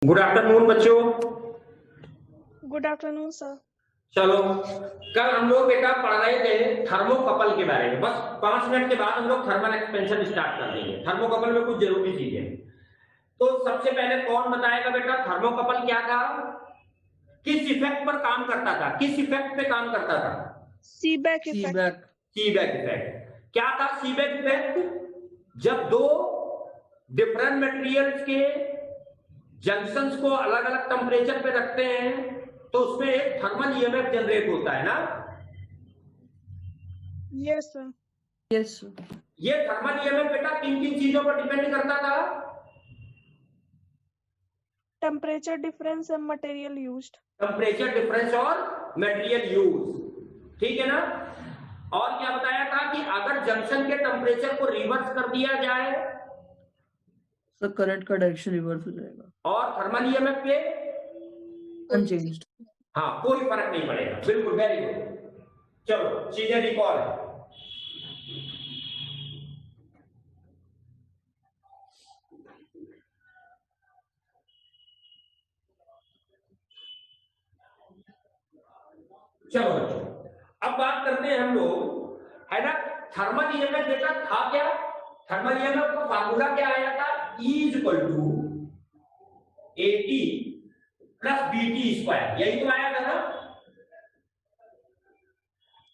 Good afternoon बच्चों। Good afternoon sir. चलो, कल हम लोग बेटा पढ़ रहे थे थर्मोकपल के बारे में। बस 5 मिनट के बाद हम लोग थर्मल एक्सपेंशन स्टार्ट कर देंगे। थर्मोकपल में कुछ जरूरी चीजें। तो सबसे पहले कौन बताएगा बेटा थर्मोकपल क्या था, किस इफेक्ट पर काम करता था, किस इफेक्ट पे काम करता था? Seebeck effect. सीबेक इफेक्ट क्या था? सीबेक इफेक्ट जब दो डिफरेंट मटेरियल्स के जंक्शंस को अलग अलग टेम्परेचर पे रखते हैं तो उसमें एक थर्मल ईएमएफ जनरेट होता है ना। Yes sir. Yes sir. ये थर्मल ईएमएफ बेटा किन किन चीजों पर डिपेंड करता था? Temperature difference and material used. Temperature difference और मटेरियल यूज, ठीक है ना। और क्या बताया था कि अगर जंक्शन के टेम्परेचर को रिवर्स कर दिया जाए सर करंट का डायरेक्शन रिवर्स हो जाएगा और थर्मल ईएमएफ पे अनचेंज्ड। हाँ, कोई फर्क नहीं पड़ेगा। बिल्कुल, वेरी गुड। चलो चीजें रिकॉल है। चलो बच्चों, अब बात करते हैं हम लोग, है ना। थर्मल ईएमएफ बेटा था क्या? थर्मल ईएमएफ का फार्मूला क्या आया था? E equal to AT plus BT square, यही तो आया था ना।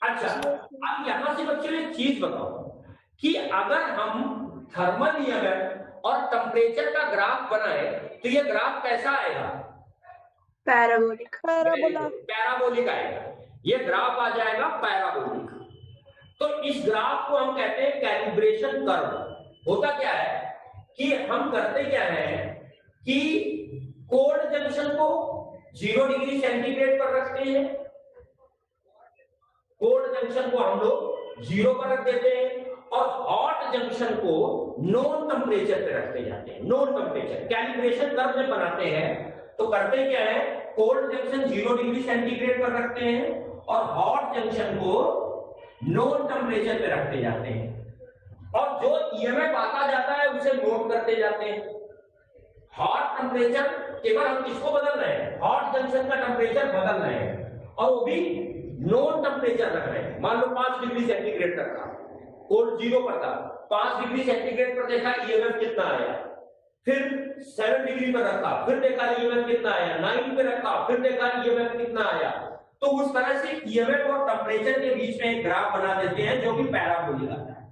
अच्छा, अब यहां से बच्चों एक चीज बताओ कि अगर हम थर्मल ईएमएफ और टेम्परेचर का ग्राफ बनाए तो ये ग्राफ कैसा आएगा? पैराबोलिक। पैराबोलिक आएगा। ये ग्राफ आ जाएगा पैराबोलिक। तो इस ग्राफ को हम कहते हैं कैलिब्रेशन कर्व। होता क्या है कि हम करते क्या है कि कोल्ड जंक्शन को 0 डिग्री सेंटीग्रेड पर रखते हैं, कोल्ड जंक्शन को हम लोग 0 पर रख देते हैं और हॉट जंक्शन को नॉन टेम्परेचर पे रखते जाते हैं। नॉन टेम्परेचर कैलिब्रेशन कर्व जब बनाते हैं तो करते क्या है, कोल्ड जंक्शन 0 डिग्री सेंटीग्रेड पर रखते हैं और हॉट जंक्शन को नॉन टेम्परेचर पे रखते जाते हैं और जो ईएमएफ आता जाता है उसे नोट करते जाते हैं। हॉट टेम्परेचर केवल हम किसको बदल रहे हैं, हॉट जंक्शन का टेम्परेचर बदल रहे हैं और वो भी नॉन टेम्परेचर रख रहे हैं। मान लो 5 डिग्री सेंटीग्रेड तक था, कोल्ड 0 पर था, 5 डिग्री सेंटीग्रेड पर देखा ईएमएफ कितना आया, फिर 7 डिग्री पर रखा, फिर देखा ईएमएफ कितना आया, 9 पे रखा, फिर देखा ईएमएफ कितना आया। तो उस तरह से ईएमएफ और टेम्परेचर के बीच में एक ग्राफ बना देते हैं जो कि पैराबोलिक आता है।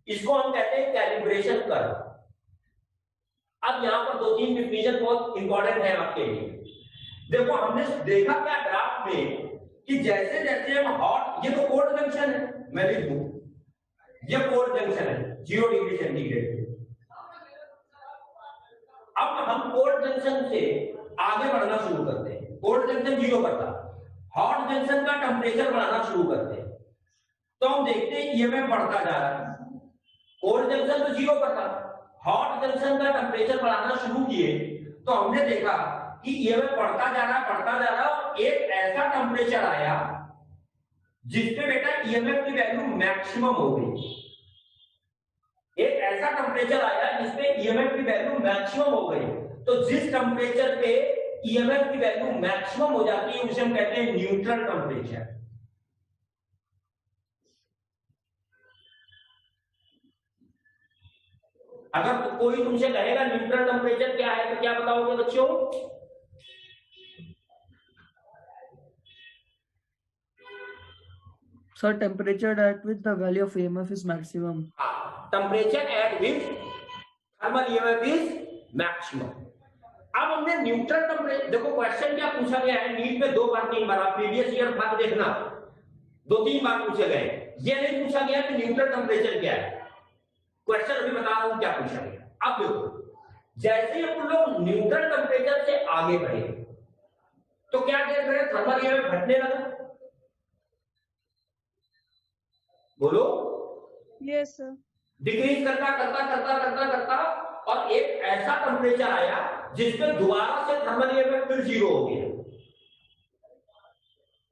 इसको हम कहते हैं कैलिब्रेशन कर्व। अब यहां पर 2-3 डिफिनेशन बहुत इंपॉर्टेंट है आपके लिए। देखो, हमने देखा क्या ग्राफ में कि जैसे जैसे हम हॉट, ये तो कोल्ड जंक्शन है, मैं लिख दूं ये कोल्ड जंक्शन है 0 डिग्री सेंटीग्रेड। अब हम कोल्ड जंक्शन से आगे बढ़ना शुरू करते हैं। कोल्ड जंक्शन 0 पर था, हॉट जंक्शन का टेम्परेचर बढ़ाना शुरू करते हैं तो हम देखते हैं ईएमएफ बढ़ता जा रहा है। कोल्ड जंक्शन तो 0 पर था, हॉट जंक्शन का टेम्परेचर बढ़ाना शुरू किए तो हमने देखा कि ईएमएफ बढ़ता जा रहा और एक ऐसा टेम्परेचर आया जिसपे बेटा ईएमएफ की वैल्यू मैक्सिमम हो गई। एक ऐसा टेम्परेचर आया जिसपे ईएमएफ की वैल्यू मैक्सिमम हो गई। तो जिस टेम्परेचर पे ईएमएफ की वैल्यू मैक्सिमम हो जाती है उसे हम कहते हैं न्यूट्रल टेम्परेचर। अगर तो कोई तुमसे कहेगा न्यूट्रल टेम्परेचर क्या है तो क्या बताओगे बच्चों? Sir, temperature at which the value of EMF is maximum. Temperature at which thermal EMF is maximum. अब हमने न्यूट्रल टेम्परेचर, देखो क्वेश्चन क्या पूछा गया है नीट में 2 बार 3 बार, आप प्रीवियस ईयर भाग देखना, 2-3 बार पूछे गए। ये नहीं पूछा गया कि न्यूट्रल टेम्परेचर क्या है। क्वेश्चन अभी बता रहा हूं क्या पूछा गया। अब देखो, जैसे हम लोग न्यूट्रल टेम्परेचर से आगे बढ़े तो क्या देख रहे हैं, थर्मल ईएमएफ घटने लगा। बोलो। Yes sir. डिक्रीज करता करता करता करता करता और एक ऐसा टेम्परेचर आया जिसमें दोबारा से थर्मल ईएमएफ फिर 0 हो गया।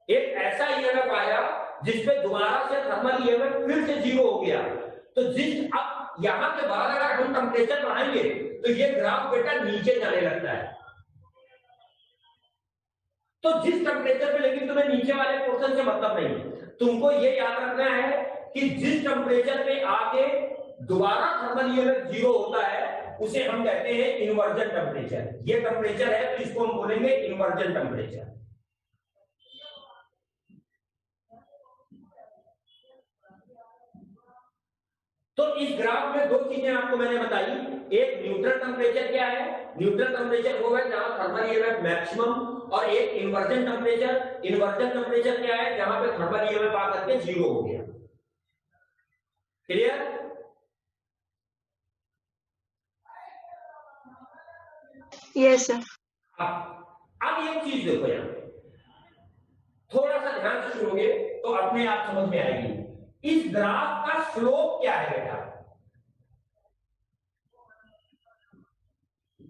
एक ऐसा ईएमएफ आया जिसमें दोबारा से थर्मल ईएमएफ फिर से 0 हो गया। तो अब यहां के बाद अगर हम टेम्परेचर बढ़ाएंगे तो ये ग्राफ बेटा नीचे जाने लगता है। तो जिस टेम्परेचर पे, लेकिन तुम्हें नीचे वाले पोर्शन से मतलब नहीं, तुमको ये याद रखना है कि जिस टेम्परेचर पे आके दोबारा थर्मल ईएमएफ 0 होता है उसे हम कहते हैं इन्वर्जन टेम्परेचर। ये टेम्परेचर है तो इसको हम बोलेंगे इन्वर्जन टेम्परेचर। तो इस ग्राफ में दो चीजें आपको मैंने बताई, एक न्यूट्रल टेम्परेचर क्या है, न्यूट्रल टेम्परेचर वो है जहां थर्मल ईएमएफ मैक्सिमम, और एक इन्वर्जन टेम्परेचर, इन्वर्जन टेम्परेचर क्या है जहां पे थर्मल ईएमएफ आकर के 0 हो गया। क्लियर? Yes sir. अब एक चीज देखो, यहां थोड़ा सा ध्यान से सुनोगे तो अपने आप समझ में आएगी। इस ग्राफ का स्लोप क्या है बेटा?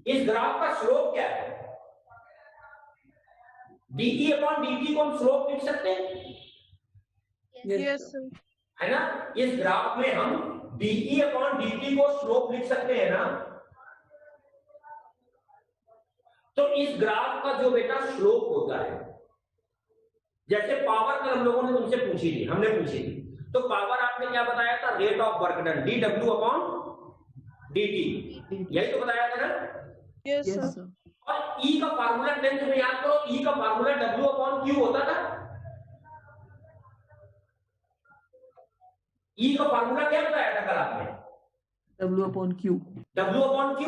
इस ग्राफ का स्लोप क्या है? dt अपॉन dt को हम स्लोप लिख सकते हैं, यस सर। है ना? इस ग्राफ में हम de अपॉन dt को स्लोप लिख सकते हैं ना? तो इस ग्राफ का जो बेटा स्लोप होता है, जैसे पावर कल हम लोगों ने तुमसे पूछी थी, हमने पूछी थी, तो पावर आपने क्या बताया था? Rate of work done, dw upon dt, यही तो बताया था ना? Yes Yes, sir. sir. और E का फार्मूला 10th में याद करो, E का फार्मूला W अपॉन Q होता था। E का फार्मूला क्या बताया था कल आपने? W upon Q. W upon Q।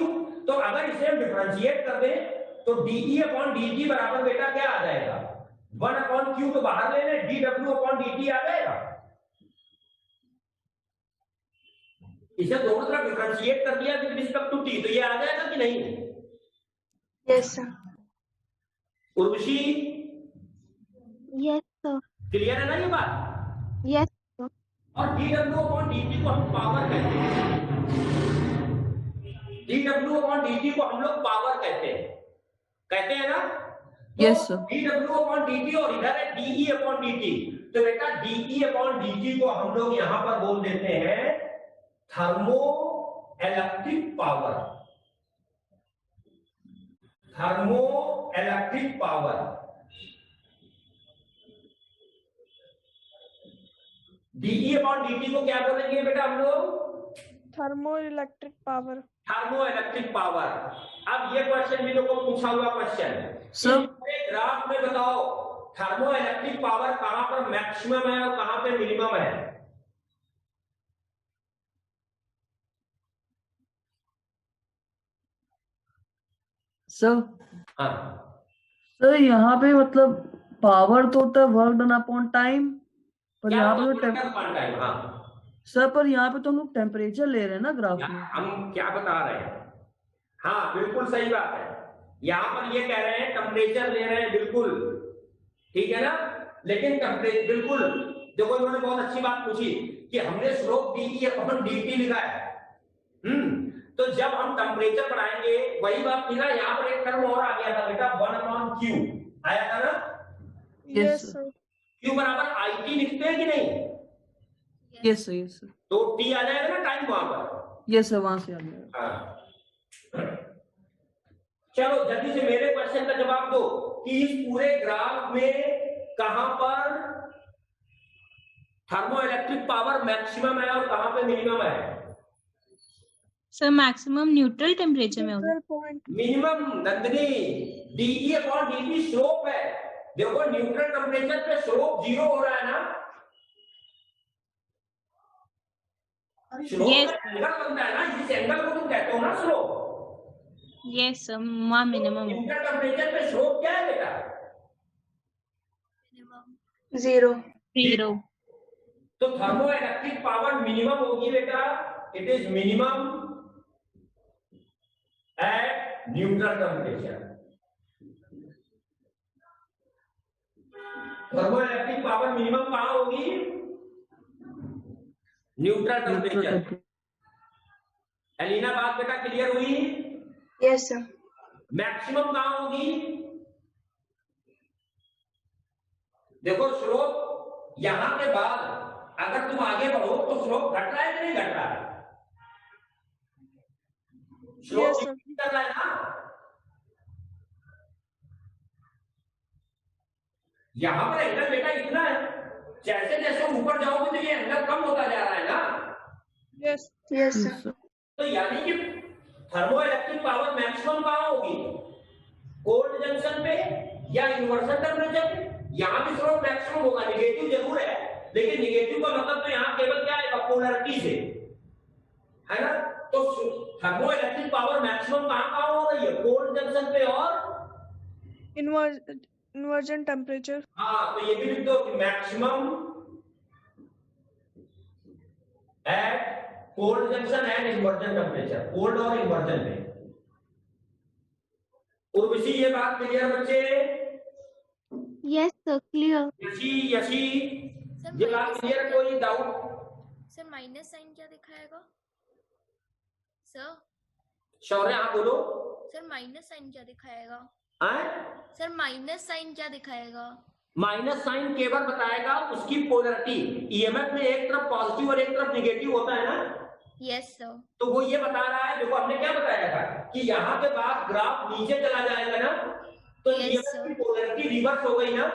तो अगर इसे हम डिफरेंशिएट कर दें तो dE अपॉन dt बराबर बेटा क्या आ जाएगा? 1 अपॉन Q तो बाहर ले लें, dW अपॉन dt आ जाएगा। इसे दोनों तरफ डिफरेंशिएट कर दिया विद रिस्पेक्ट टू t, तो ये आ जाएगा कि नहीं? Yes sir. Urvashi, yes sir. Clear है ना ये बात? यस। और dW अपॉन dt को हम पावर कहते हैं, dW अपॉन dt को हम लोग पावर कहते हैं ना? Yes, sir. dW upon dt और इधर है dE अपॉन dt, तो बेटा dE अपॉन dt को हम लोग यहां पर बोल देते हैं thermo electric power. Thermo electric power. dE upon dt को क्या बोलेंगे बेटा हम लोग? Thermo electric power. Thermo electric power. अब ये क्वेश्चन भी लोगों को पूछा हुआ क्वेश्चन, सर ग्राफ में बताओ थर्मो इलेक्ट्रिक पावर कहां पर मैक्सिमम है और कहां पे मिनिमम है? सर हाँ, सर यहाँ पे मतलब पावर तो होता है वर्क डन अपॉन टाइम, पर क्या यहाँ पे होता तो है upon time? हाँ, सर पर यहाँ पे तो हम लोग टेम्परेचर ले रहे हैं ना ग्राफ यार, में। हम क्या बता रहे हैं? हाँ बिल्कुल सही बात है, यहां पर ये कह रहे हैं टेम्परेचर ले रहे हैं, बिल्कुल ठीक है ना? लेकिन टेम्परेचर बिल्कुल, देखो इन्होंने बहुत अच्छी बात पूछी कि हमने स्लोप dE अपॉन dt लिखा है। तो जब हम टेम्परेचर बढ़ाएंगे वही बात लिखा, यहाँ पर एक टर्म और आ गया था बेटा 1 अपॉन Q आया था ना? Yes sir. सर। Q बराबर IT लिखते हैं कि नहीं? यस सर, यस सर, तो T आ जाएगा ना टाइम वहां पर। यस सर, वहां से आ गया। हाँ। चलो जल्दी से मेरे क्वेश्चन का जवाब दो कि इस पूरे ग्राफ में कहां पर थर्मो इलेक्ट्रिक पावर मैक्सिमम है और कहां पे मिनिमम है? सर मैक्सिमम न्यूट्रल टेम्परेचर में होगा। Neutral point. Minimum Nandini dE upon dt slope है। देखो न्यूट्रल टेम्परेचर पे स्लोप 0 हो रहा है ना? Slope Yes. का एंगल बनता है ना, जिस एंगल को तुम कहते हो ना स्लोप। यस सर, वहाँ मिनिमम है। न्यूट्रल टेम्परेचर पे स्लोप क्या है बेटा? 0। 0। तो थर्मो इलेक्ट्रिक पावर मिनिमम होगी बेटा, it is minimum at neutral temperature. Thermoelectric power minimum कहां होगी? Neutral temperature. एलिना बात बेटा क्लियर हुई? Yes sir. मैक्सिमम कहां होगी? देखो स्लोप यहां के बाद अगर तुम आगे बढ़ो तो स्लोप घट रहा है कि नहीं घट रहा है? Slope Yes, sir. कर रहा है ना? यहां पर एंगल बेटा इतना है, जैसे जैसे ऊपर जाओगे तो ये एंगल कम होता जा रहा है ना। Yes. Yes, sir. तो यानी कि थर्मो इलेक्ट्रिक पावर मैक्सिमम कहां होगी, कोल्ड जंक्शन पे या इन्वर्सन टेम्परेचर पे। यहां भी स्रोत मैक्सिमम होगा, निगेटिव जरूर है, लेकिन निगेटिव का मतलब तो यहां केवल क्या आएगा, पोलैरिटी से, है ना। तो थर्मो इलेक्ट्रिक पावर मैक्सिमम कहां हो रही है, कोल्ड जंक्शन पे और Inversion temperature. हाँ, तो ये भी लिख दो कि maximum at cold junction and inversion temperature, cold और इन्वर्जन में। उर्वशी ये बात क्लियर बच्चे? Yes, sir, clear. यशी ये बात क्लियर, कोई डाउट? सर माइनस साइन क्या दिखाएगा सर? शौर्य हाँ बोलो। सर माइनस साइन क्या दिखाएगा? सर माइनस साइन क्या दिखाएगा? माइनस साइन केवल बताएगा उसकी पोलैरिटी। ईएमएफ में एक तरफ पॉजिटिव और एक तरफ नेगेटिव होता है ना। Yes sir. तो वो ये बता रहा है, देखो हमने क्या बताया था कि यहाँ के बाद ग्राफ नीचे चला जाएगा ना, तो Yes, ईएमएफ sir. की पोलैरिटी रिवर्स हो गई ना।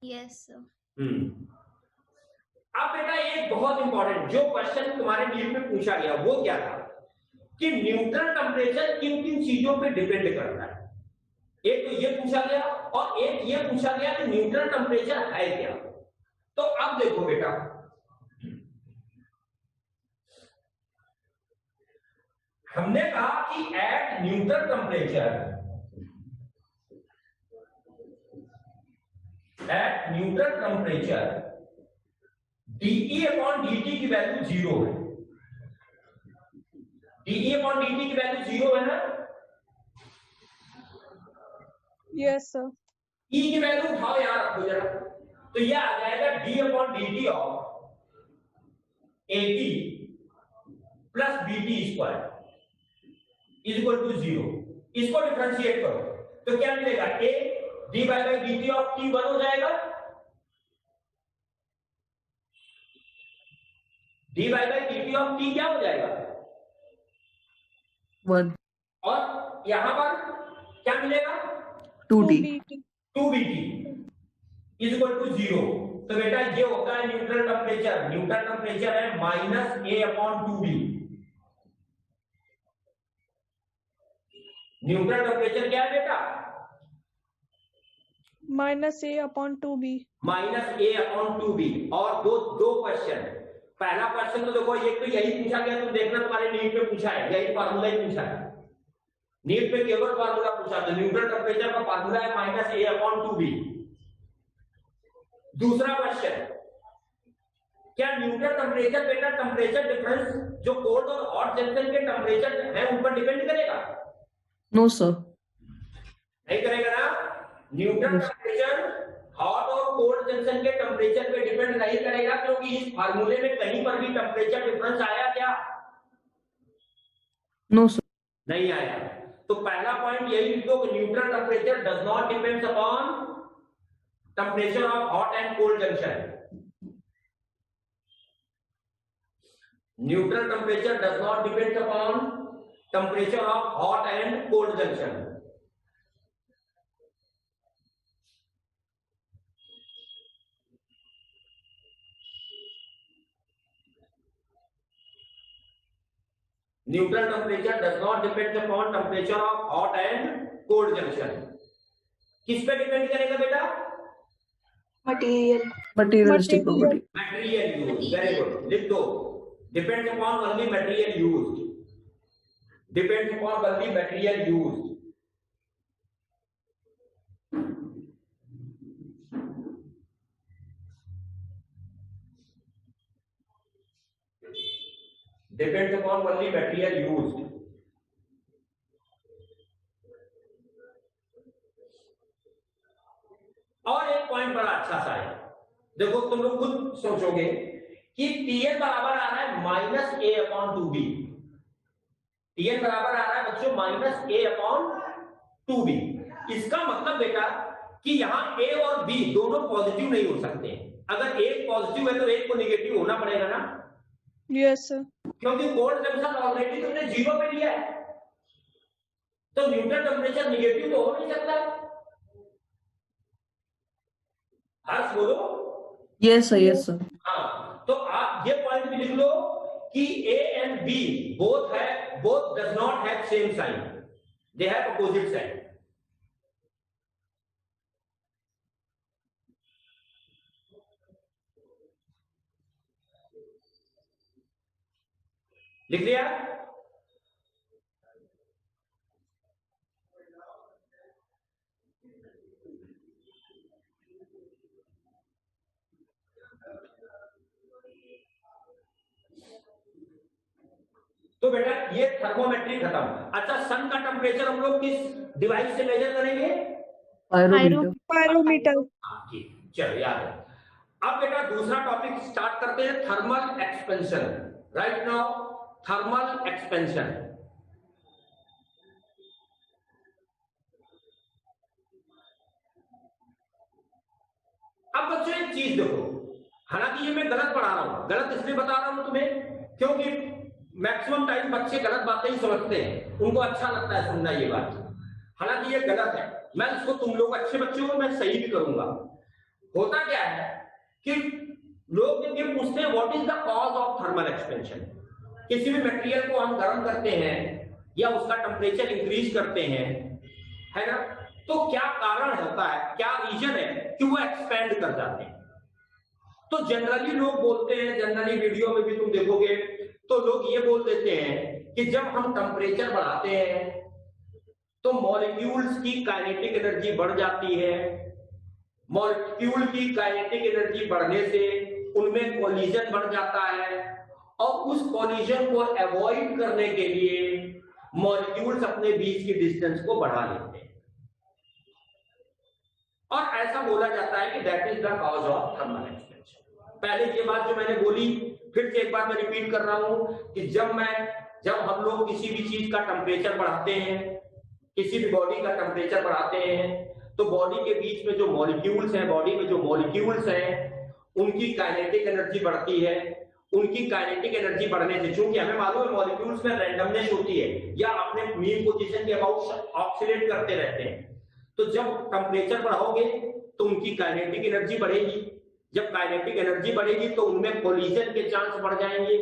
Yes sir. अब बेटा एक बहुत इंपॉर्टेंट जो क्वेश्चन तुम्हारे नीट में पूछा गया वो क्या था कि न्यूट्रल टेम्परेचर किन किन चीजों पे डिपेंड करता है। एक तो ये पूछा गया और एक ये पूछा गया कि न्यूट्रल टेम्परेचर है क्या। तो अब देखो बेटा, हमने कहा कि at neutral temperature, at neutral temperature dE upon dt की वैल्यू 0 है। dE अपॉन dt की वैल्यू 0 है ना। Yes, sir. E की वैल्यू उठाओ यार, रखो जरा, तो यह आ जाएगा d अपॉन dt of 80 plus bt square is equal to 0। इसको डिफरेंशिएट करो तो क्या मिलेगा, a d by dt of t 1 हो जाएगा, d by dt of t क्या हो जाएगा 1, और यहां पर क्या मिलेगा 2D. 2BT. 2bt is equal to 0। तो बेटा ये होता है न्यूट्रल टेम्परेचर। न्यूट्रल टेम्परेचर है minus a upon 2b। Neutral temperature क्या है बेटा, Minus A upon 2B. Minus a upon 2b। और दो क्वेश्चन, पहला क्वेश्चन तो देखो एक तो यही पूछा गया, तुम देखना तुम्हारे नीट में पूछा है, यही फार्मूला ही पूछा है। नीट में केवल फार्मूला पूछा, तो न्यूट्रल टेम्परेचर का फार्मूला है माइनस a अपॉन 2b। दूसरा क्वेश्चन, क्या न्यूट्रल टेम्परेचर बेटा टेम्परेचर डिफरेंस जो कोल्ड और हॉट जंक्शन के टेम्परेचर है उन पर डिपेंड करेगा? No, sir. नहीं करेगा ना। न्यूट्रल टेम्परेचर हॉट और कोल्ड जंक्शन के टेम्परेचर पे डिपेंड नहीं करेगा, क्योंकि इस फार्मूले में कहीं पर भी टेम्परेचर डिफरेंस आया क्या? No, sir. नहीं आया। तो पहला पॉइंट यही लिख दो कि neutral temperature does not depends upon temperature of hot and cold junction. Neutral temperature does not depends upon temperature of hot and cold junction. Neutral temperature does not depend upon temperature of hot and cold junction. किस पे depend करेगा बेटा? Material. Materialistic property. Material used. Very good. लिख दो. Depends upon only material used. Depends upon only material used. Depends upon only material used. और एक point बड़ा अच्छा सा है, देखो तुम लोग खुद सोचोगे कि Tn बराबर आ रहा है minus a upon 2b। Tn बराबर आ रहा है बच्चों माइनस a अपॉन 2b। इसका मतलब बेटा कि यहाँ a और b दोनों पॉजिटिव नहीं हो सकते। अगर एक पॉजिटिव है तो एक को निगेटिव होना पड़ेगा ना। Yes, sir. क्योंकि कोल्ड जंक्शन ऑलरेडी तुमने 0 पे लिया है, तो न्यूट्रल टेम्परेचर निगेटिव तो हो नहीं सकता। हर्ष बोलो। Yes, sir. Yes, sir. हाँ, तो आप ये पॉइंट भी लिख लो कि A and B both does not have same sign, they have opposite sign. लिख लिया? तो बेटा ये थर्मोमेट्री खत्म। अच्छा, सन का टेम्परेचर हम लोग किस डिवाइस से मेजर करेंगे? Pyrometer. Pyrometer. हाँ, ठीक, चलो याद है। अब बेटा दूसरा टॉपिक स्टार्ट करते हैं, thermal expansion. Right now thermal expansion. अब बच्चों एक चीज देखो, हालांकि ये मैं गलत पढ़ा रहा हूं, गलत इसलिए बता रहा हूं तुम्हें क्योंकि मैक्सिमम टाइम बच्चे गलत बातें ही समझते हैं, उनको अच्छा लगता है सुनना ये बात। हालांकि ये गलत है, मैं इसको, तुम लोग अच्छे बच्चे हो, मैं सही भी करूंगा। होता क्या है कि लोग जब ये पूछते हैं what is the cause of thermal expansion, किसी भी मटेरियल को हम गर्म करते हैं या उसका टेम्परेचर इंक्रीज करते हैं, है ना, तो क्या कारण होता है, क्या रीजन है कि वो एक्सपेंड कर जाते हैं? तो जनरली लोग बोलते हैं, जनरली वीडियो में भी तुम देखोगे तो लोग ये बोल देते हैं कि जब हम टेम्परेचर बढ़ाते हैं तो मॉलिक्यूल्स की काइनेटिक एनर्जी बढ़ जाती है, मॉलिक्यूल की काइनेटिक एनर्जी बढ़ने से उनमें कोलिजन बढ़ जाता है और उस कोलिजन को अवॉइड करने के लिए मॉलिक्यूल्स अपने बीच की डिस्टेंस को बढ़ा लेते हैं और ऐसा बोला जाता है कि that is the cause of thermal expansion. पहले ये बात जो मैंने बोली फिर से एक बार मैं रिपीट कर रहा हूं कि जब हम लोग किसी भी चीज का टेम्परेचर बढ़ाते हैं, किसी भी बॉडी का टेम्परेचर बढ़ाते हैं, तो बॉडी के बीच में जो मॉलिक्यूल्स हैं, बॉडी में जो मॉलिक्यूल्स हैं उनकी काइनेटिक एनर्जी बढ़ती है। उनकी काइनेटिक एनर्जी बढ़ने से, चूंकि हमें मालूम है मॉलिक्यूल्स में रैंडमनेस होती है या अपने मीन पोजीशन के अबाउट ऑक्सीडेट करते रहते हैं, तो जब टेम्परेचर बढ़ाओगे तो उनकी काइनेटिक एनर्जी बढ़ेगी। जब काइनेटिक एनर्जी बढ़ेगी तो उनमें कोलिजन के चांस बढ़ जाएंगे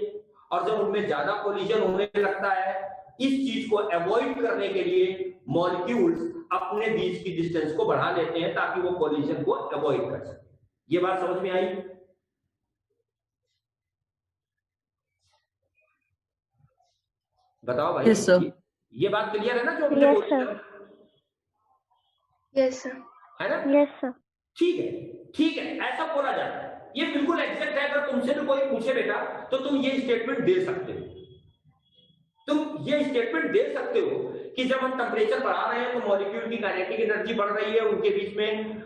और जब उनमें ज्यादा कोलिजन होने लगता है, इस चीज को अवॉइड करने के लिए मॉलिक्यूल्स अपने बीच की डिस्टेंस को बढ़ा लेते हैं ताकि वो कोलिजन को अवॉइड कर सके। ये बात समझ में आई? बताओ भाई। Yes, sir. ये बात क्लियर है ना जो हमने बोली है? Yes sir. है ना? Yes sir. ठीक है, ऐसा बोला जाता है। ये बिल्कुल एग्जैक्ट है। अगर तुमसे भी कोई पूछे बेटा तो तुम ये स्टेटमेंट दे सकते हो, तुम ये स्टेटमेंट दे सकते हो कि जब हम टेम्परेचर बढ़ा रहे हैं तो मॉलिक्यूल की काइनेटिक एनर्जी बढ़ रही है, उनके बीच में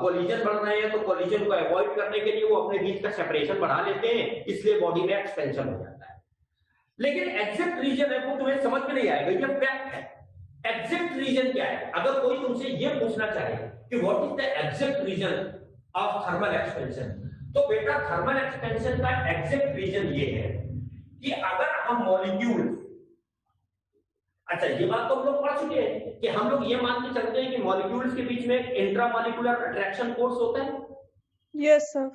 कोलिजन बढ़ रहे हैं, तो कोलिजन को अवॉइड करने के लिए वो अपने बीच का सेपरेशन बढ़ा लेते हैं, इसलिए बॉडी में एक्सपेंशन हो जाता है। लेकिन एग्जैक्ट रीजन है वो तुम्हें समझ में नहीं आएगा, ये फैक्ट है। एग्जैक्ट रीजन क्या है? अगर कोई तुमसे ये पूछना चाहे कि what is the exact reason of thermal expansion, तो बेटा थर्मल एक्सपेंशन का एग्जैक्ट रीजन ये है कि अगर हम मॉलिक्यूल, अच्छा ये बात तो हम लोग पढ़ चुके हैं कि हम लोग ये मान के चलते हैं कि मॉलिक्यूल्स के बीच में एक इंट्रामॉलिक्यूलर अट्रैक्शन फोर्स होता है। Yes, sir.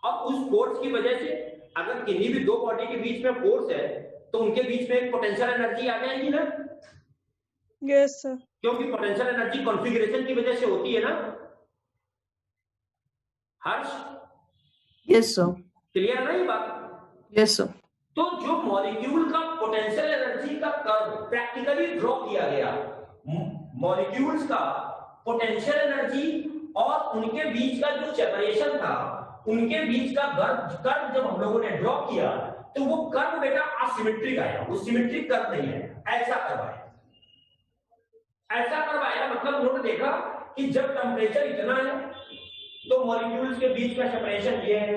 और उस फोर्स की वजह से अगर किन्हीं भी दो बॉडी के बीच में फोर्स है तो उनके बीच में एक पोटेंशियल एनर्जी आ जाएगी ना, Yes, sir. क्योंकि पोटेंशियल एनर्जी कॉन्फ़िगरेशन की वजह से होती है ना। हर्ष, Yes, sir. क्लियर नहीं बात? Yes, sir. तो जो मॉलिक्यूल का पोटेंशियल एनर्जी का कर्व प्रैक्टिकली ड्रॉ किया गया, मॉलिक्यूल्स का पोटेंशियल एनर्जी और उनके बीच का जो सेपरेशन था, उनके बीच का कर्व जब हम लोगों ने ड्रॉ किया तो वो कर्व बेटा असिमेट्रिक आया, वो सिमेट्रिक कर्व नहीं है, ऐसा कर्व आया। ऐसा कर्व आया मतलब उन्होंने देखा कि जब टेम्परेचर इतना है तो मॉलिक्यूल्स के बीच का सेपरेशन ये है,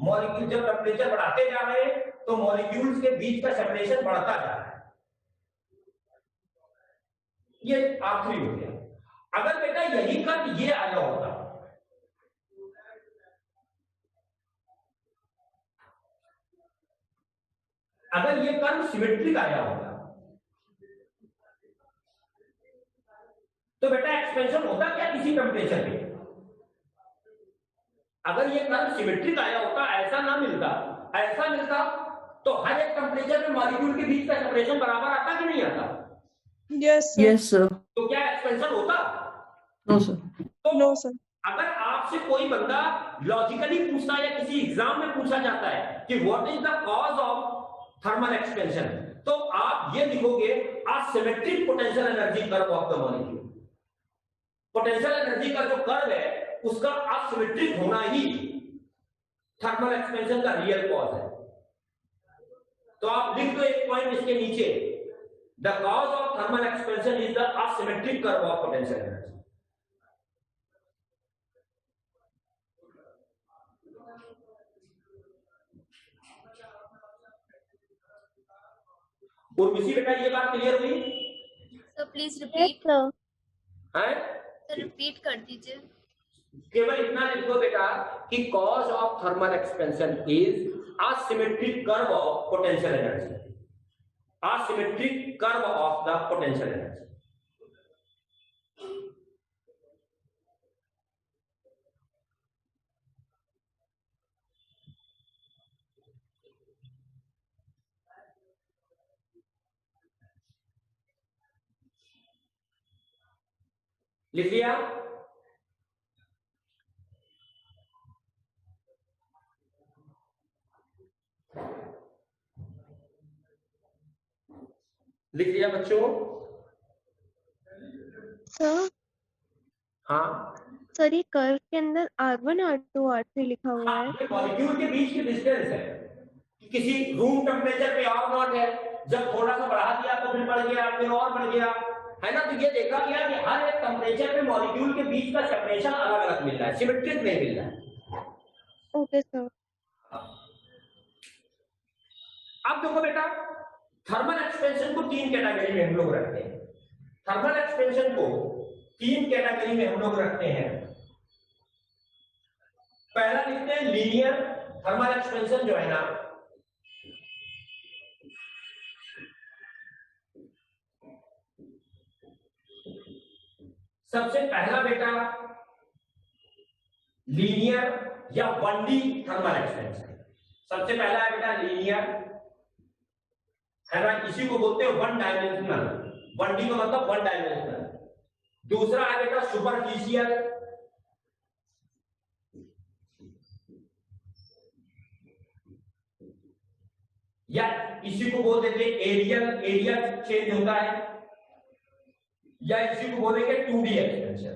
मॉलिक्यूल जब टेम्परेचर बढ़ाते जा रहे हैं तो मॉलिक्यूल्स के बीच का सेपरेशन बढ़ता जा रहा है। ये आखिरी हो गया। अगर बेटा यही कर्व ये आया होता, अगर ये कर्व सिमेट्रिक आया होता तो बेटा एक्सपेंशन होता क्या किसी टेम्परेचर पे? अगर ये कर्व सिमेट्रिक आया होता, ऐसा मिलता तो हर एक टेम्परेचर में मॉलिक्यूल के बीच का सेपरेशन बराबर आता कि नहीं आता? Yes, sir. Yes, sir. तो क्या एक्सपेंशन होता? No, sir. तो No, sir. अगर आपसे कोई बंदा लॉजिकली पूछता है या किसी एग्जाम में पूछा जाता है कि what is the cause of thermal expansion, तो आप ये लिखोगे asymmetric potential energy curve of the molecule. Potential energy का जो कर्व है उसका असिमेट्रिक होना ही थर्मल एक्सपेंशन का रियल कॉज है। तो आप लिख दो एक पॉइंट इसके नीचे, the cause of thermal expansion is the asymmetric curve of potential energy. Urvashi बेटा ये बात क्लियर हुई? Sir please repeat. है सर रिपीट कर दीजिए। केवल इतना लिख दो बेटा कि cause of thermal expansion is asymmetric curve of potential energy, asymmetric curve of the potential energy। लिख लिया? लिख लिया बच्चों? सर हाँ सर ये कर्व के अंदर R1 R2 R3 लिखा हुआ है। ये मॉलिक्यूल के बीच की डिस्टेंस है कि किसी रूम टेम्परेचर पे और नॉट है, जब थोड़ा सा बढ़ा दिया तो फिर बढ़ गया, फिर और बढ़ गया, है ना। तो ये देखा गया कि हर एक टेम्परेचर पे मॉलिक्यूल के बीच का सेपरेशन अलग अलग मिल रहा है, सिमेट्रिक नहीं मिल रहा है। Okay sir. अब देखो बेटा, थर्मल एक्सपेंशन को तीन कैटेगरी में हम लोग रखते हैं। थर्मल एक्सपेंशन को तीन कैटेगरी में हम लोग रखते हैं। पहला लिखते हैं लीनियर थर्मल एक्सपेंशन जो है ना, सबसे पहला बेटा लीनियर या 1D थर्मल एक्सपेंशन। सबसे पहला है बेटा लीनियर, है ना, इसी को बोलते हैं वन डायमेंशनल। 1D का मतलब वन डायमेंशनल। दूसरा है बेटा सुपरफिशियल, या इसी को बोल देते हैं एरियल, एरिया चेंज होता है, या इसी को बोलेंगे 2D एक्सपेंशन।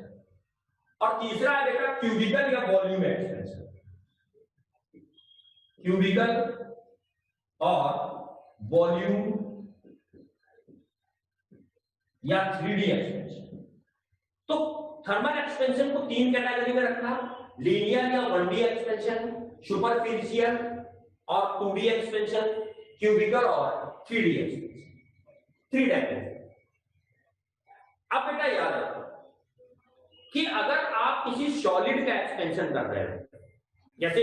और तीसरा है बेटा क्यूबिकल या वॉल्यूम एक्सपेंशन। क्यूबिकल और वॉल्यूम या 3D एक्सपेंशन। तो थर्मल एक्सपेंशन को तीन कैटेगरी में रखना, लीनियर या 1D एक्सपेंशन, सुपरफिशियल और 2D एक्सपेंशन, क्यूबिकल और 3D एक्सपेंशन, 3 डायमेंशन। अब बेटा याद रखो कि अगर आप किसी सॉलिड का एक्सपेंशन कर रहे हो, जैसे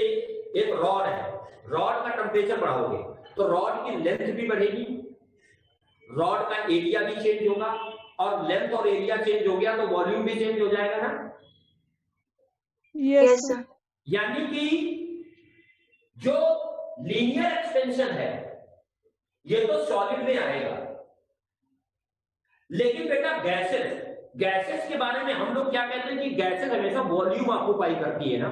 एक रॉड है, रॉड का टेम्परेचर बढ़ाओगे तो रॉड की लेंथ भी बढ़ेगी, रॉड का एरिया भी चेंज होगा, और लेंथ और एरिया चेंज हो गया तो वॉल्यूम भी चेंज हो जाएगा ना। Yes, sir. यानी कि जो लीनियर एक्सपेंशन है ये तो सॉलिड में आएगा, लेकिन बेटा गैसेस के बारे में हम लोग क्या कहते हैं कि गैसेस हमेशा वॉल्यूम ऑक्यूपाई करती है ना।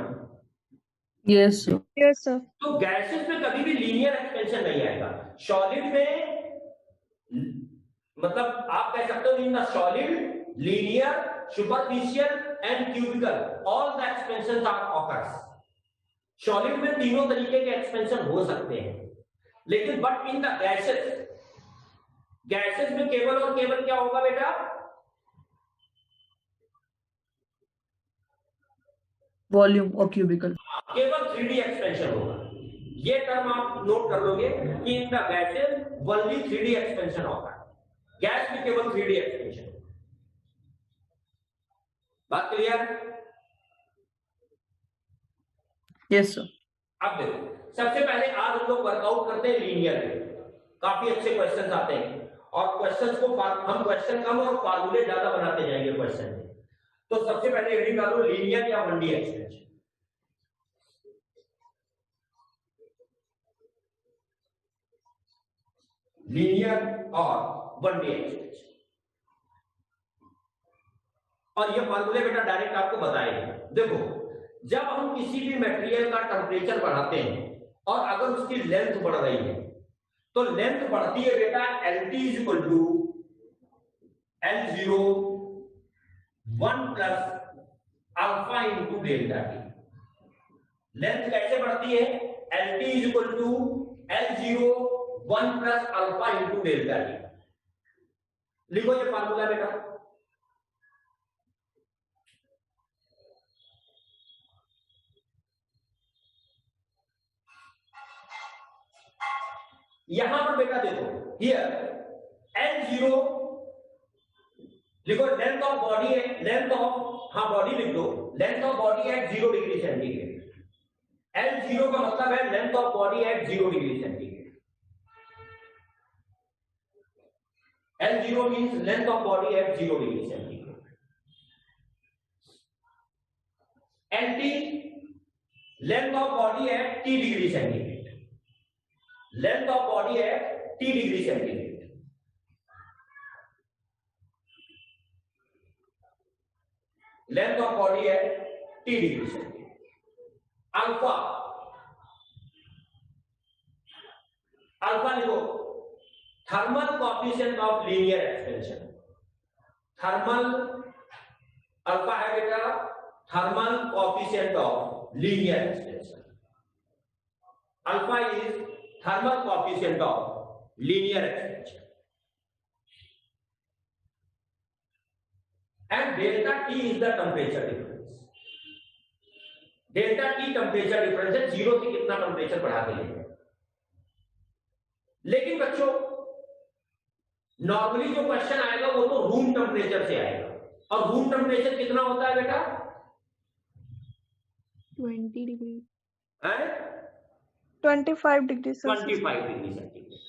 Yes, sir. Yes, sir. तो गैसेस में कभी भी लीनियर एक्सपेंशन नहीं आएगा। सॉलिड में मतलब आप कह सकते हो in the solid, linear, superficial and cubical all the expansion are occurs. Solid में तीनों तरीके के एक्सपेंशन हो सकते हैं, लेकिन बट इन द गैसेस में केवल और केवल क्या होगा बेटा, वॉल्यूम और क्यूबिकल। केवल 3D एक्सपेंशन होगा। ये टर्म आप नोट कर लोगे कि in the gases only 3D expansion होगा, गैस में केवल 3D एक्सपेंशन। बात क्लियर? Yes sir. अब देखो, सबसे पहले आज हम लोग वर्कआउट करते हैं लीनियर पे। काफी अच्छे क्वेश्चंस आते हैं और क्वेश्चंस को हम क्वेश्चन कम और फार्मूले ज्यादा बनाते जाएंगे क्वेश्चन में। तो सबसे पहले हेडिंग डालो लीनियर या 1D एक्सपेंशन। लीनियर और वन डे एक्सटेंशन। और ये फार्मूले बेटा डायरेक्ट आपको बताएंगे। देखो, जब हम किसी भी मटेरियल का टेम्परेचर बढ़ाते हैं और अगर उसकी लेंथ बढ़ रही है तो लेंथ बढ़ती है बेटा LT is equal to L0 1 plus alpha into delta T. Length कैसे बढ़ती है? LT is equal to L0 1 plus alpha into delta T. लिखो ये फार्मूला बेटा। यहां पर बेटा देखो, हियर L0 लिखो, लेंथ ऑफ बॉडी है, लेंथ ऑफ, हाँ बॉडी लिख दो, length of body at 0 degree centigrade. L0 का मतलब है length of body at 0 degree centigrade. L0 means length of body at 0 degree centigrade. LT length of body at T degree centigrade. Length of body है T degree centigrade. Length of body है T degree centigrade. Alpha, alpha लिखो, thermal coefficient of linear expansion. Thermal alpha है बेटा thermal coefficient of linear expansion. Alpha is thermal coefficient of linear expansion, and delta T is the temperature difference. delta T temperature difference है, 0 से कितना temperature बढ़ा के लेंगे। लेकिन बच्चों नॉर्मली जो क्वेश्चन आएगा वो तो रूम टेम्परेचर से आएगा, और रूम टेम्परेचर कितना होता है बेटा? 20 डिग्री, है 25 डिग्री 25 डिग्री सेंटीग्रेड।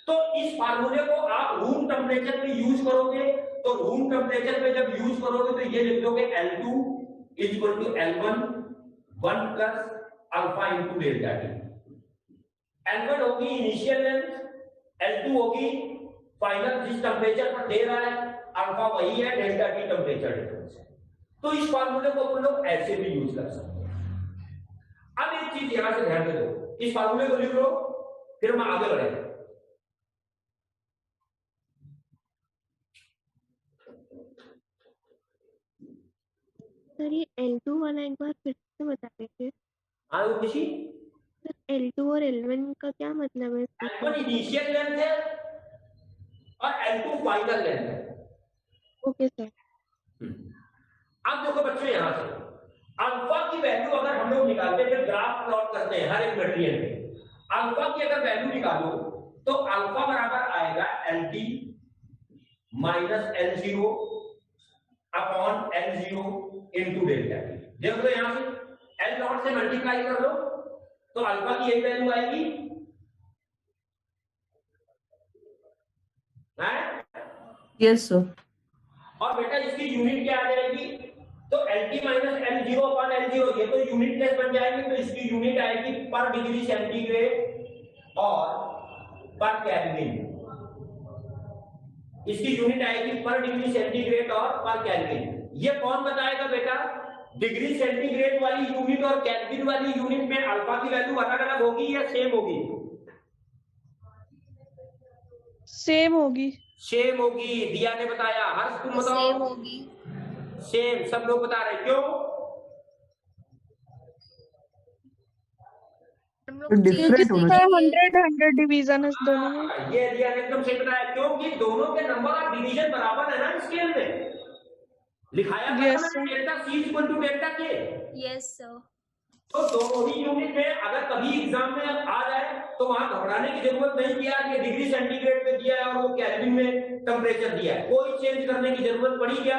तो इस फार्मूले को आप रूम टेम्परेचर पे यूज करोगे, तो रूम टेम्परेचर पे जब यूज करोगे तो ये लिख दोगे L2 is equal to L1 1 plus alpha into delta T. L1 होगी इनिशियल लेंथ, L2 होगी फाइनल जिस टेम्परेचर पर दे रहा है, अल्फा वही है, डेल्टा टी टेम्परेचर डिफरेंस है। तो इस फार्मूले को अपन लोग ऐसे भी यूज कर सकते हैं। अब एक चीज यहां से ध्यान दे दो, इस फार्मूले को लिख लो, फिर हम आगे बढ़ेंगे। सर ये L2 वाला एक बार फिर से बता दीजिए। आगे खुशी, सर L2 और L1 का क्या मतलब है? L1 इनिशियल लेंथ है और L2 फाइनल लेंथ है। Okay sir. अब देखो बच्चों, यहां से अल्फा की वैल्यू अगर हम लोग निकालते हैं, फिर ग्राफ प्लॉट करते हैं हर एक मटेरियल में, अल्फा की अगर वैल्यू निकालो तो अल्फा बराबर आएगा LT minus L0 upon L0 into delta T. देख लो यहां से L0 से मल्टीप्लाई कर लो तो अल्फा की यही वैल्यू आएगी, यस सर। और बेटा इसकी यूनिट क्या आ जाएगी? तो LT minus L0 upon L0, ये तो यूनिट लेस बन जाएगी, तो इसकी यूनिट आएगी पर डिग्री सेंटीग्रेड और पर केल्विन। इसकी यूनिट आएगी पर डिग्री सेंटीग्रेड और पर केल्विन। ये कौन बताएगा बेटा? डिग्री सेंटीग्रेड वाली यूनिट और केल्विन वाली यूनिट में अल्फा की वैल्यू अलग अलग होगी या सेम होगी? सेम होगी। सेम होगी, दिया ने बताया। हर्ष तुम बताओ। सेम होगी। सेम, सब लोग बता रहे, क्यों? डिफरेंट होना चाहिए। 100 डिवीजन है दोनों में। ये दिया ने एकदम सही बताया, क्योंकि दोनों के नंबर ऑफ डिवीजन बराबर है ना स्केल में। लिखाया Yes, sir. Delta C equal to delta K। Yes sir. तो दोनों ही यूनिट में अगर कभी एग्जाम में आ जाए तो वहां घबराने की जरूरत नहीं किया कि डिग्री सेंटीग्रेड पे दिया है और वो केल्विन में टेम्परेचर दिया है, कोई चेंज करने की जरूरत पड़ी क्या?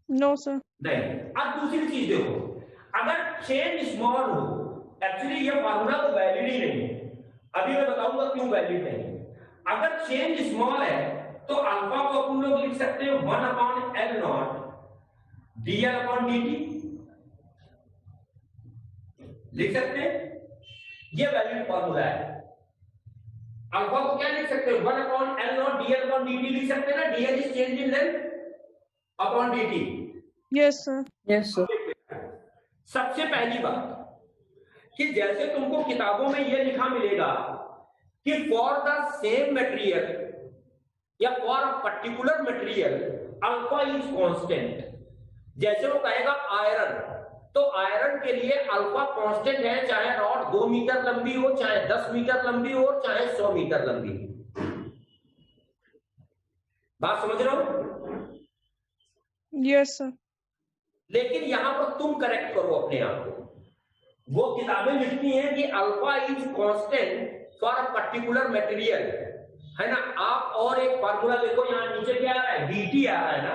No sir. नहीं। अब दूसरी चीज देखो, अगर चेंज स्मॉल हो, एक्चुअली ये फार्मूला तो वैलिड ही नहीं है, अभी मैं बताऊंगा क्यों वैलिड नहीं है। अगर चेंज स्मॉल है तो अल्फा को अपन लोग लिख सकते हैं 1 upon L not dl upon dt, लिख सकते हैं, ये वैलिड फार्मूला है। अल्फा को क्या लिख सकते हैं 1/L0 dl/dt लिख सकते हैं ना, dl is change in length upon dt। Yes, sir. Yes, sir. सबसे पहली बात कि जैसे तुमको किताबों में यह लिखा मिलेगा कि फॉर द सेम मटेरियल या for a particular material alpha is constant. जैसे वो कहेगा आयरन, तो आयरन के लिए अल्फा कांस्टेंट है, चाहे रॉड 2 मीटर लंबी हो, चाहे 10 मीटर लंबी हो, चाहे 100 मीटर लंबी हो। बात समझ रहे हो? Yes, sir. लेकिन यहां पर तुम करेक्ट करो अपने आप को। वो किताबें लिखती हैं कि alpha is constant for a particular material, है ना। आप और एक फार्मूला देखो, यहां नीचे क्या आ रहा है, dt आ रहा है ना।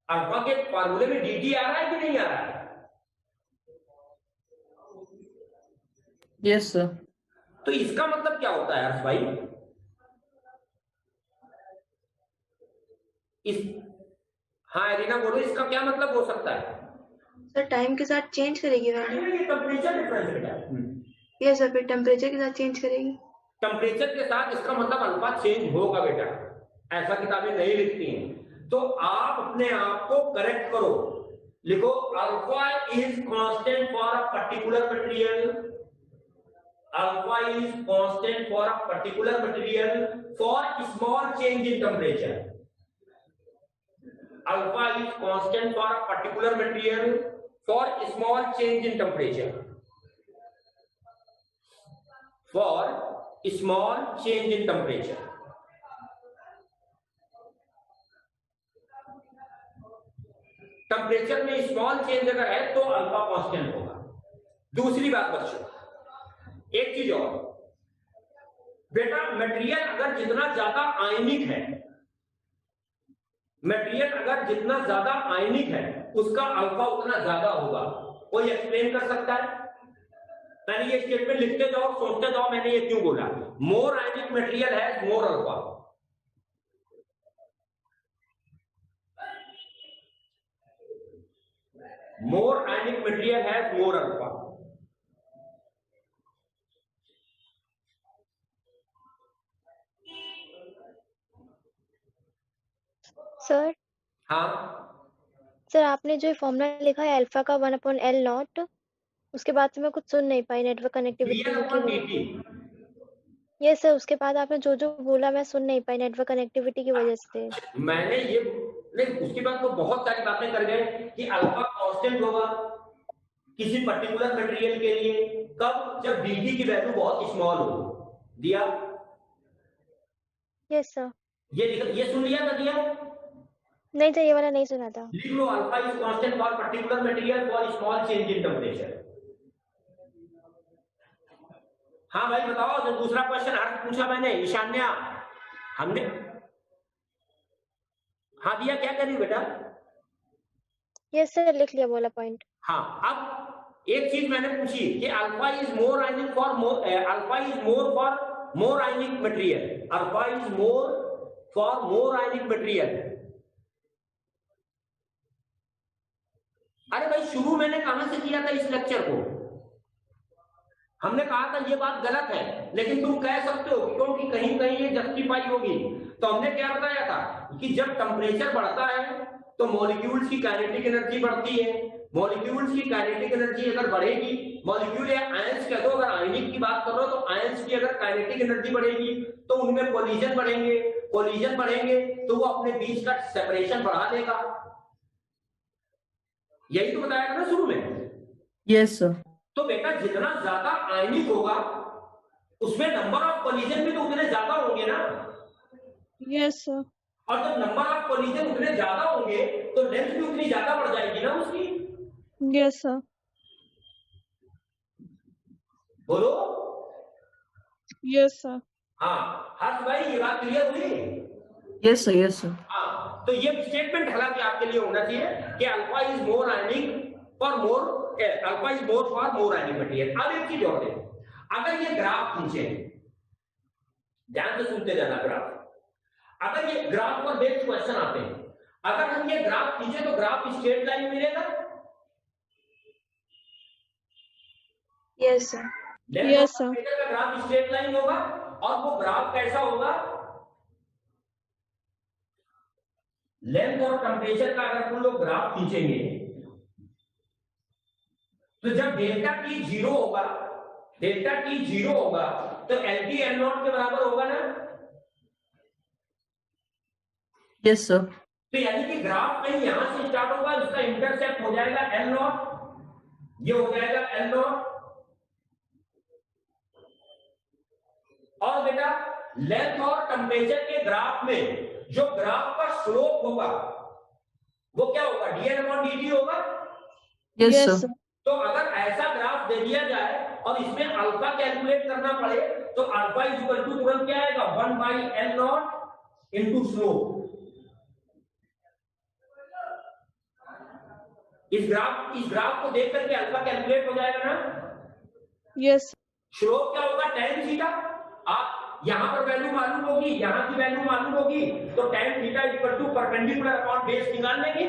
अल्फा के फार्मूले में dt आ रहा है कि नहीं आ रहा है? Yes, sir. तो इसका मतलब क्या होता है हर्ष भाई? इस हाँ एरिना बोलो, इसका क्या मतलब हो सकता है? सर टाइम के साथ चेंज करेगी वैल्यू। ये टेम्परेचर डिफरेंस बेटा। यस सर, फिर टेम्परेचर के साथ चेंज करेगी। टेम्परेचर के साथ इसका मतलब अल्फा चेंज होगा बेटा, ऐसा किताबें नहीं लिखती हैं। तो आप अपने आप को करेक्ट करो, लिखो alpha is constant for a particular material, alpha is constant for a particular material for small change in temperature. Alpha is constant for a particular material for small change in temperature. For small change in temperature. Temperature में small change अगर है तो alpha constant होगा। दूसरी बात बच्चों, एक चीज और बेटा, मटेरियल अगर जितना ज्यादा आयनिक है, मटेरियल अगर जितना ज्यादा आयनिक है उसका अल्फा उतना ज्यादा होगा। कोई एक्सप्लेन कर सकता है? मैंने ये स्टेटमेंट लिखते जाओ, सोचते जाओ मैंने ये क्यों बोला। मोर आयनिक मटेरियल है मोर अल्फा। मोर आयनिक मटेरियल है मोर अल्फा। सर हाँ सर आपने जो फॉर्मूला लिखा है अल्फा का 1/L0, उसके बाद से मैं कुछ सुन नहीं पाई नेटवर्क कनेक्टिविटी की वजह से। ये सर उसके बाद आपने जो जो बोला मैं सुन नहीं पाई नेटवर्क कनेक्टिविटी की वजह से। मैंने ये नहीं, उसके बाद तो बहुत सारी बातें कर गए कि अल्फा कांस्टेंट होगा किसी पर्टिकुलर मटेरियल के लिए, कब? जब dt की वैल्यू बहुत स्मॉल हो। दिया? Yes sir. ये सुन लिया था? दिया? नहीं सर, ये वाला नहीं सुना था। लिख लो alpha is constant for particular material for small change in temperature. हाँ भाई बताओ, जो दूसरा क्वेश्चन हर्ष पूछा मैंने, ईशान्या हमने हाँ दिया, क्या करी बेटा? यस सर, लिख लिया बोला पॉइंट। हाँ, अब एक चीज मैंने पूछी कि alpha is more ionic for alpha is more for more ionic material, alpha is more for more ionic material. अरे भाई शुरू मैंने कहां से किया था इस लेक्चर को? हमने कहा था ये बात गलत है, लेकिन तुम कह सकते हो क्योंकि कहीं कहीं ये जस्टिफाई होगी। तो हमने क्या बताया था कि जब टेम्परेचर बढ़ता है तो मॉलिक्यूल्स की काइनेटिक एनर्जी बढ़ती है। मॉलिक्यूल्स की काइनेटिक एनर्जी अगर बढ़ेगी, मॉलिक्यूल या आयंस कह दो, अगर आयनिक की बात कर रहे हो तो आयंस की अगर काइनेटिक एनर्जी बढ़ेगी तो उनमें कोलिजन बढ़ेंगे, कोलिजन बढ़ेंगे तो वो अपने बीच का सेपरेशन बढ़ा देगा। यही तो बताया था ना शुरू में। Yes, sir. तो बेटा जितना ज्यादा आयनिक होगा उसमें नंबर ऑफ कोलिजन भी तो उतने ज्यादा होंगे ना। Yes, sir. और जब नंबर ऑफ कोलिजन उतने ज्यादा होंगे तो लेंथ भी उतनी ज्यादा बढ़ जाएगी ना उसकी। Yes, sir. बोलो। Yes, sir. हाँ हर्ष भाई, ये बात क्लियर हुई? Yes, sir. Yes, sir. हाँ, तो ये स्टेटमेंट हालांकि आपके लिए होना चाहिए कि alpha is more ionic for more, alpha is more for more ionic material. अब एक चीज और देखो, अगर ये ग्राफ खींचे, ध्यान से सुनते जाना ग्राफ, अगर ये ग्राफ पर बेस्ड क्वेश्चन आते हैं, अगर हम ये ग्राफ खींचे तो ग्राफ स्ट्रेट लाइन मिलेगा? Yes sir. Length Yes, of sir. Temperature का ग्राफ स्ट्रेट लाइन होगा, और वो ग्राफ कैसा होगा, लेंथ और टेम्परेचर का अगर तुम लोग ग्राफ खींचेंगे तो जब डेल्टा टी जीरो होगा, डेल्टा टी जीरो होगा तो एल टी एल नॉट के बराबर होगा ना। Yes sir. तो यानी कि ग्राफ कहीं यहां से स्टार्ट होगा, इसका इंटरसेप्ट हो जाएगा एल नॉट, ये हो जाएगा एल नॉट, और बेटा लेंथ और टेम्परेचर के ग्राफ में जो ग्राफ का स्लोप होगा वो क्या होगा, dn अपॉन dt होगा। Yes Yes, sir. sir. तो अगर ऐसा ग्राफ दे दिया जाए और इसमें अल्फा कैलकुलेट करना पड़े तो अल्फा इज इक्वल टू तुरंत क्या आएगा, 1/l नॉट इनटू स्लोप। इस ग्राफ को देख करके अल्फा कैलकुलेट हो जाएगा ना। Yes. स्लोप क्या होगा, tan थीटा। आप यहां पर वैल्यू मालूम होगी, यहां की वैल्यू मालूम होगी, तो tan theta equal to perpendicular upon base निकाल लेंगे।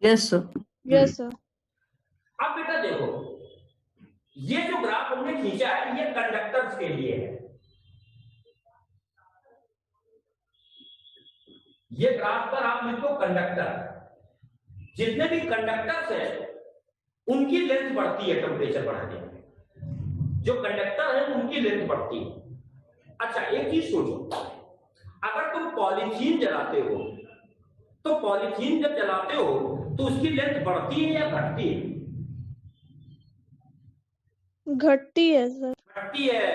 Yes sir. Yes, sir. अब बेटा देखो, ये जो ग्राफ हमने खींचा है ये कंडक्टर्स के लिए है। ये ग्राफ पर आप लिखो कंडक्टर। जितने भी कंडक्टर्स हैं उनकी लेंथ बढ़ती है टेम्परेचर बढ़ाने में, जो कंडक्टर है उनकी लेंथ बढ़ती है। अच्छा एक चीज सोचो, अगर तुम पॉलीथीन जलाते हो तो पॉलीथीन जब जलाते हो तो उसकी लेंथ बढ़ती है या घटती है? घटती है सर। घटती है।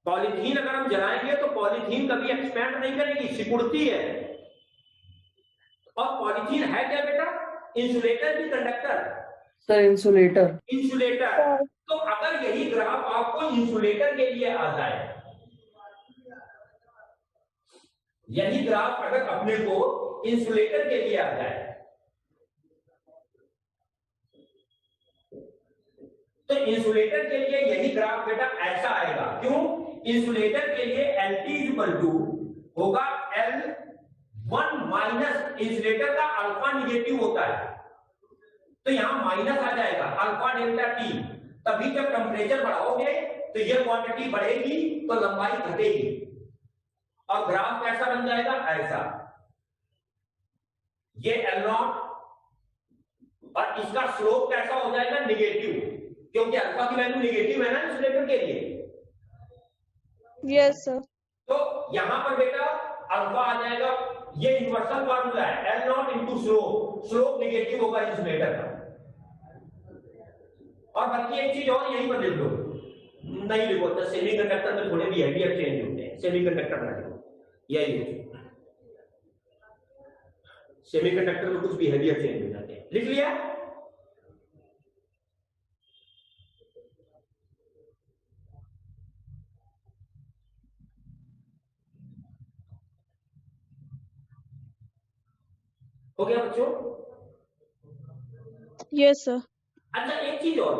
पॉलीथीन अगर हम जलाएंगे तो पॉलीथीन कभी एक्सपैंड नहीं करेगी, सिकुड़ती है। और पॉलीथीन है क्या बेटा, इंसुलेटर की कंडक्टर। Sir insulator. इंसुलेटर। तो अगर यही ग्राफ आपको इंसुलेटर के लिए आ जाए, यही ग्राफ अगर अपने को इंसुलेटर के लिए आ जाए तो इंसुलेटर के लिए यही ग्राफ बेटा ऐसा आएगा। क्यों? इंसुलेटर के लिए LT इक्वल टू होगा L1 माइनस, इंसुलेटर का अल्फा निगेटिव होता है तो यहां माइनस आ जाएगा अल्फा डेल्टा टी। तभी जब टेम्परेचर बढ़ाओगे तो ये क्वांटिटी बढ़ेगी तो लंबाई घटेगी और ग्राफ कैसा बन जाएगा, ऐसा। ये L0 और इसका स्लोप कैसा हो जाएगा, निगेटिव, क्योंकि अल्फा की वैल्यू निगेटिव है ना इंसुलेटर के लिए। Yes sir. तो यहां पर बेटा अल्फा आ जाएगा, ये यूनिवर्सल फार्मूला है, L0 into slope, slope negative होगा इंसुलेटर का। और बाकी एक चीज और यहीं पर लिख लो, नहीं लिखो तो सेमीकंडक्टर में थोड़े बिहेवियर चेंज होते हैं, सेमीकंडक्टर ना लिखो, यही हो, सेमीकंडक्टर में कुछ बिहेवियर चेंज हो जाते हैं। लिख लिया? हो गया बच्चों? Yes sir. अच्छा एक चीज और,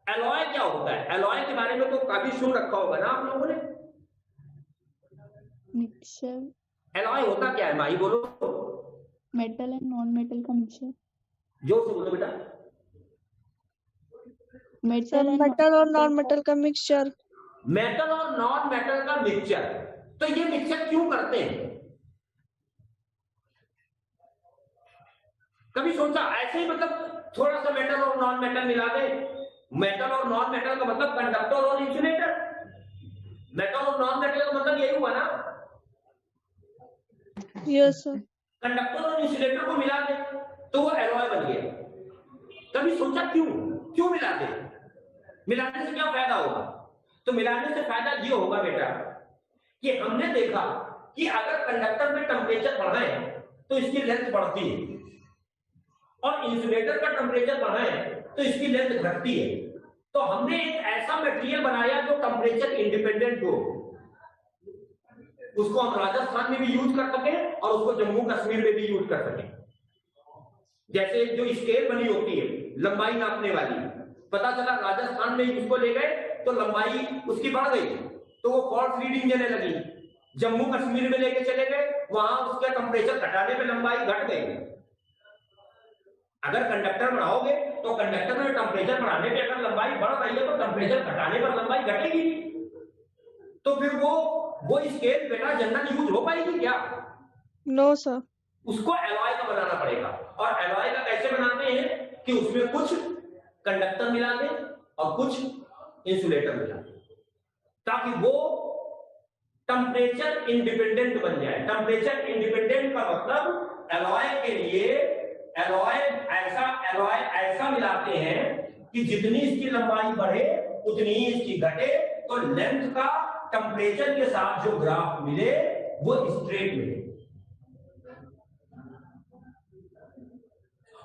एलॉय क्या होता है? एलॉय के बारे में तो काफी सुन रखा होगा ना आप लोगों ने। मिक्सचर। एलॉय होता क्या है माही, बोलो। मेटल एंड नॉन मेटल का मिक्सचर। जोर से बोलो बेटा। मेटल एंड मेटल और नॉन मेटल का मिक्सचर। मेटल और नॉन मेटल का मिक्सचर। तो ये मिक्सचर क्यों करते हैं? कभी सोचा ऐसे ही, मतलब थोड़ा सा मेटल और नॉन मेटल मिला दे। मेटल और नॉन मेटल का मतलब कंडक्टर और इंसुलेटर, मेटल और नॉन मेटल का मतलब यही हुआ ना, यस सर। कंडक्टर और इंसुलेटर को मिला दे तो वो एलॉय बन गया। कभी सोचा क्यों मिला दे? मिलाने से क्या फायदा होगा? तो मिलाने से फायदा ये होगा बेटा कि हमने देखा कि अगर कंडक्टर में टेम्परेचर बढ़ाए तो इसकी लेंथ बढ़ती है और इंसुलेटर का टेम्परेचर बढ़ाए तो इसकी लेंथ घटती है। तो हमने एक ऐसा मटेरियल बनाया जो टेम्परेचर इंडिपेंडेंट हो, उसको हम राजस्थान में भी यूज कर सके और उसको जम्मू कश्मीर में भी यूज कर सके। जैसे जो स्केल बनी होती है लंबाई नापने वाली, पता चला राजस्थान में उसको ले गए तो लंबाई उसकी बढ़ गई तो वो फॉल्स रीडिंग देने लगी। जम्मू कश्मीर में लेके चले गए, वहां उसका टेम्परेचर घटाने में लंबाई घट गई। अगर कंडक्टर बनाओगे तो कंडक्टर में टेम्परेचर बढ़ाने पे अगर लंबाई बढ़ रही है तो टेम्परेचर घटाने पर लंबाई घटेगी, तो फिर वो स्केल बेटा जनरल यूज हो पाएगी क्या? No sir. उसको एलॉय का बनाना पड़ेगा। और एलॉय का कैसे बनाते हैं कि उसमें कुछ कंडक्टर मिला दें और कुछ इंसुलेटर मिला दें, ताकि वो टेम्परेचर इंडिपेंडेंट बन जाए। टेम्परेचर इंडिपेंडेंट का मतलब एलॉय के लिए एलॉय ऐसा मिलाते हैं कि जितनी इसकी लंबाई बढ़े उतनी ही इसकी घटे, तो लेंथ का टेम्परेचर के साथ जो ग्राफ मिले वो स्ट्रेट मिले।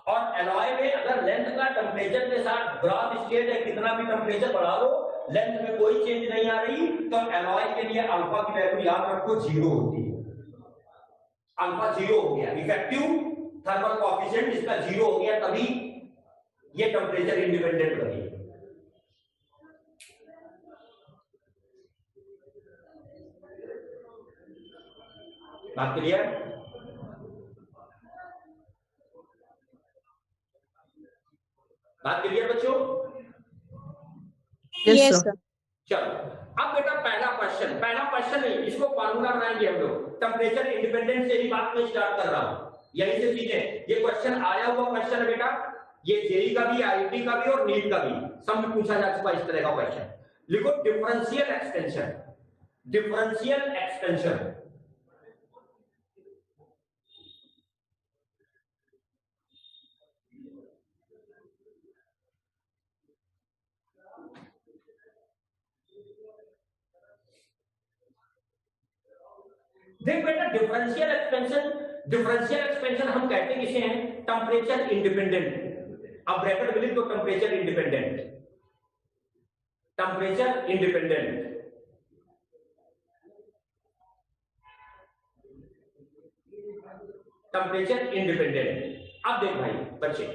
और एलॉय में अगर लेंथ का टेम्परेचर के साथ ग्राफ स्ट्रेट है, कितना भी टेम्परेचर बढ़ा लो लेंथ में कोई चेंज नहीं आ रही, तो एलॉय के लिए अल्फा की वैल्यू याद रखो 0 होती है। अल्फा 0 हो गया, इफेक्टिव थर्मल कोएफिशिएंट इसका 0 हो गया, तभी ये टेम्परेचर इंडिपेंडेंट बनी। बात क्लियर? बात क्लियर बच्चों? Yes, sir. चलो अब बेटा पहला क्वेश्चन नहीं, इसको फार्मूला बनाएंगे हम लोग। टेम्परेचर इंडिपेंडेंट से ही बात में स्टार्ट कर रहा हूं, यही से चीजें। ये क्वेश्चन आया हुआ क्वेश्चन है बेटा, ये जेई का भी, आईआईटी का भी और नीट का भी, सब में पूछा जा चुका इस तरह का क्वेश्चन। लिखो डिफरेंशियल एक्सटेंशन। डिफरेंशियल एक्सटेंशन देख बेटा, डिफरेंशियल एक्सपेंशन हम कहते किसे हैं? Temperature independent. अब ब्रैकेट में लिख दो temperature independent. Temperature independent temperature independent. अब देख भाई बच्चे,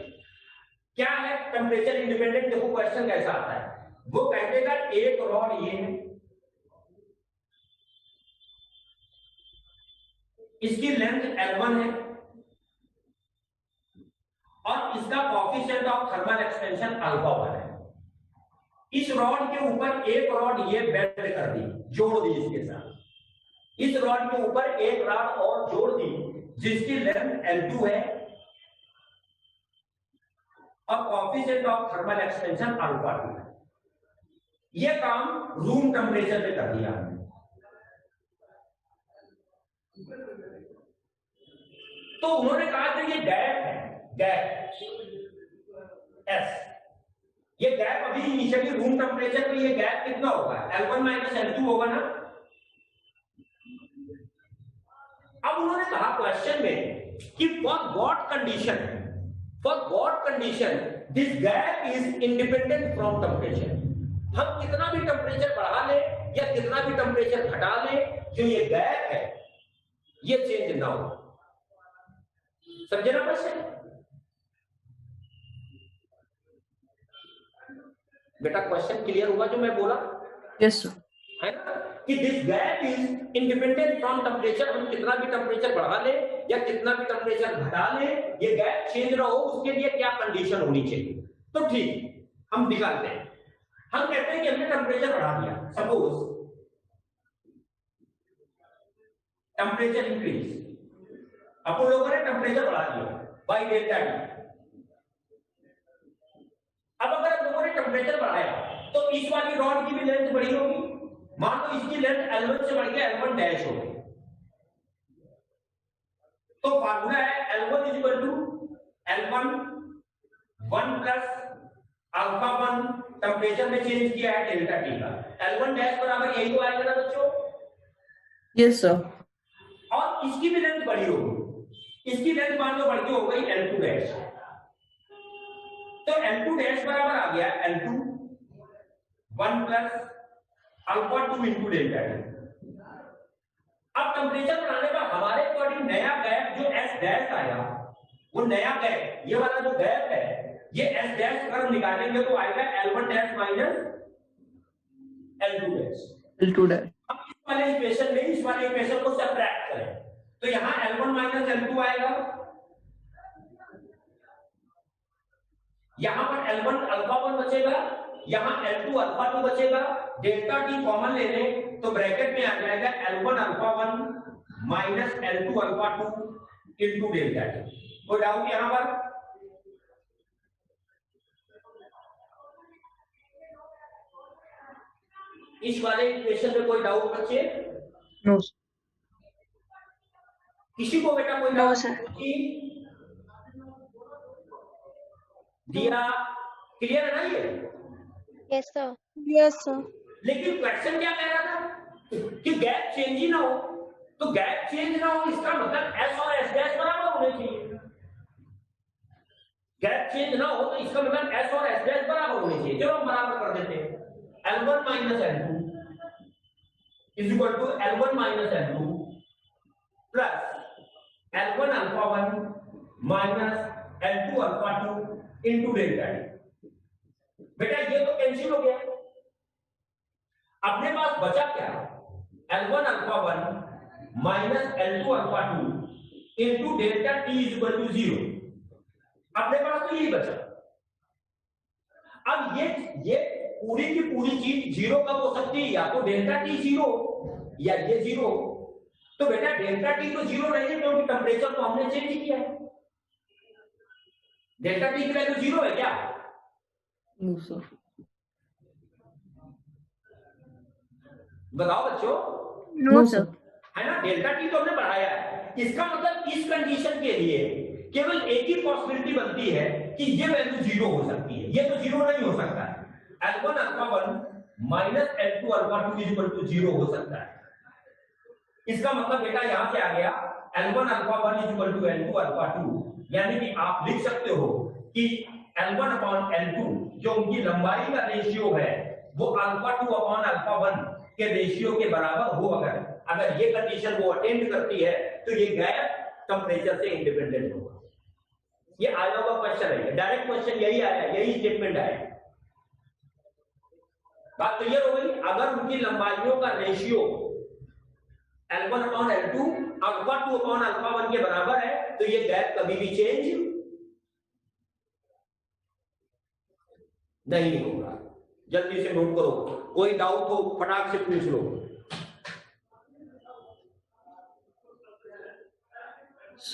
क्या है टेम्परेचर इंडिपेंडेंट? देखो क्वेश्चन कैसा आता है, वो कहते का एक रॉड ये है, इसकी लेंथ L1 है और इसका coefficient of thermal expansion alpha 1 है। इस रॉड के ऊपर एक रॉड ये बेंड कर दी, जोड़ दी इसके साथ। इस रॉड के ऊपर एक रॉड और जोड़ दी जिसकी लेंथ L2 है और coefficient of thermal expansion alpha 2 है। ये काम रूम टेम्परेचर पे कर दिया हमने। तो उन्होंने कहा कि ये गैप है, गैप S। ये गैप अभी इनिशियली रूम टेम्परेचर पे ये गैप कितना होगा? L1 माइनस L2 होगा ना। अब उन्होंने कहा क्वेश्चन में कि for what condition this gap is independent from temperature. हम कितना भी टेम्परेचर बढ़ा ले या कितना भी टेम्परेचर घटा ले, जो ये गैप है ये चेंज ना हो। समझे ना क्वेश्चन? बेटा क्वेश्चन क्लियर हुआ जो मैं बोला? Yes, sir. है ना कि this gap is independent from temperature. हम कितना भी टेम्परेचर बढ़ा ले या कितना भी टेम्परेचर घटा ले, ये गैप चेंज ना हो, उसके लिए क्या कंडीशन होनी चाहिए? तो ठीक, हम निकालते हैं। हम कहते हैं कि हमने टेम्परेचर बढ़ा दिया, सपोज टेम्परेचर इंक्रीज, अपन लोगों ने टेम्परेचर बढ़ा दिया बाई डेल्टा टी। अब अगर हम लोगों ने टेम्परेचर बढ़ाया तो इस वाली रॉड की भी लेंथ बढ़ी होगी। मान लो इसकी लेंथ L1 से बढ़ के L1 डैश हो गई, तो फार्मूला है L1 is equal to L1 1 plus alpha 1, temperature में चेंज किया है डेल्टा टी का। L1 डैश बराबर यही तो आएगा ना बच्चों? Yes, sir. और इसकी भी लेंथ बढ़ी होगी, इसकी लेंथ मान लो बढ़ के हो गई L2 डैश, तो L2 डैश बराबर आ गया L2 1 plus alpha 2 into delta T. अब टेम्परेचर बढ़ाने पर हमारे अकॉर्डिंग नया गैप जो S डैश आया, वो नया गैप, ये वाला जो गैप है, ये S डैश अगर निकालेंगे तो आएगा L1 dash minus L2 dash. L2 dash. अब इस वाले इक्वेशन में इस वाले इक्वेशन को सब्ट्रैक्ट करें तो यहां L1 माइनस L2 आएगा यहां पर L1 अल्फा 1 बचेगा, यहां L2 अल्फा 2 बचेगा, डेल्टा टी कॉमन ले लें तो ब्रैकेट में आ जाएगा L1 alpha 1 minus L2 alpha 2 into delta T. कोई डाउट यहां पर? इस वाले इक्वेशन में कोई डाउट बच्चे? नो किसी को बेटा कोई नो डाउट सर। दिया? क्लियर है ना ये? Yes sir. Yes, sir. लेकिन क्वेश्चन क्या कह रहा था कि गैप चेंज ही ना हो, तो गैप चेंज ना हो इसका मतलब एस और एस डैश बराबर होने चाहिए। गैप चेंज ना हो तो इसका मतलब एस और एस डैश बराबर होने चाहिए। चलो हम बराबर कर देते हैं। L1 minus L2 is equal to L1 minus L2 plus L1 alpha 1 minus L2 alpha 2 into delta T. बेटा ये तो कैंसिल हो गया, अपने पास बचा क्या? L1 alpha 1 minus L2 alpha 2 into delta T is equal to 0। अपने पास तो यही बचा। अब ये पूरी की पूरी चीज जीरो कब हो सकती है? या तो डेल्टा टी 0 या ये 0। तो बेटा डेल्टा टी तो 0 नहीं है क्योंकि टेम्परेचर तो हमने चेंज किया है। डेल्टा टी की वैल्यू 0 है क्या? No sir. बताओ बच्चों। No sir. है ना, डेल्टा टी तो हमने बढ़ाया है। इसका मतलब इस कंडीशन के लिए केवल एक ही पॉसिबिलिटी बनती है कि ये वैल्यू 0 हो सकती है, ये तो 0 नहीं हो सकता है। L1 alpha 1 minus L2 alpha 2 is equal to 0 हो सकता है। इसका मतलब बेटा यहां से आ गया L1 alpha 1 is equal to L2 alpha 2, यानी कि आप लिख सकते हो कि L1 अपॉन L2 जो उनकी लंबाई का रेशियो है वो अल्फा 2 अपॉन अल्फा 1 के रेशियो के बराबर हो। अगर ये कंडीशन वो अटेंड करती है तो ये गैप टेम्परेचर से इंडिपेंडेंट होगा। ये आया हुआ क्वेश्चन है, डायरेक्ट क्वेश्चन यही आया, यही स्टेटमेंट आया। बात क्लियर हो गई? अगर उनकी लंबाइयों का ratio L1 upon L2 alpha 2 upon alpha 1 के बराबर है तो ये गैप कभी भी चेंज नहीं होगा। जल्दी से नोट करो, कोई डाउट हो फटाक से पूछ लो।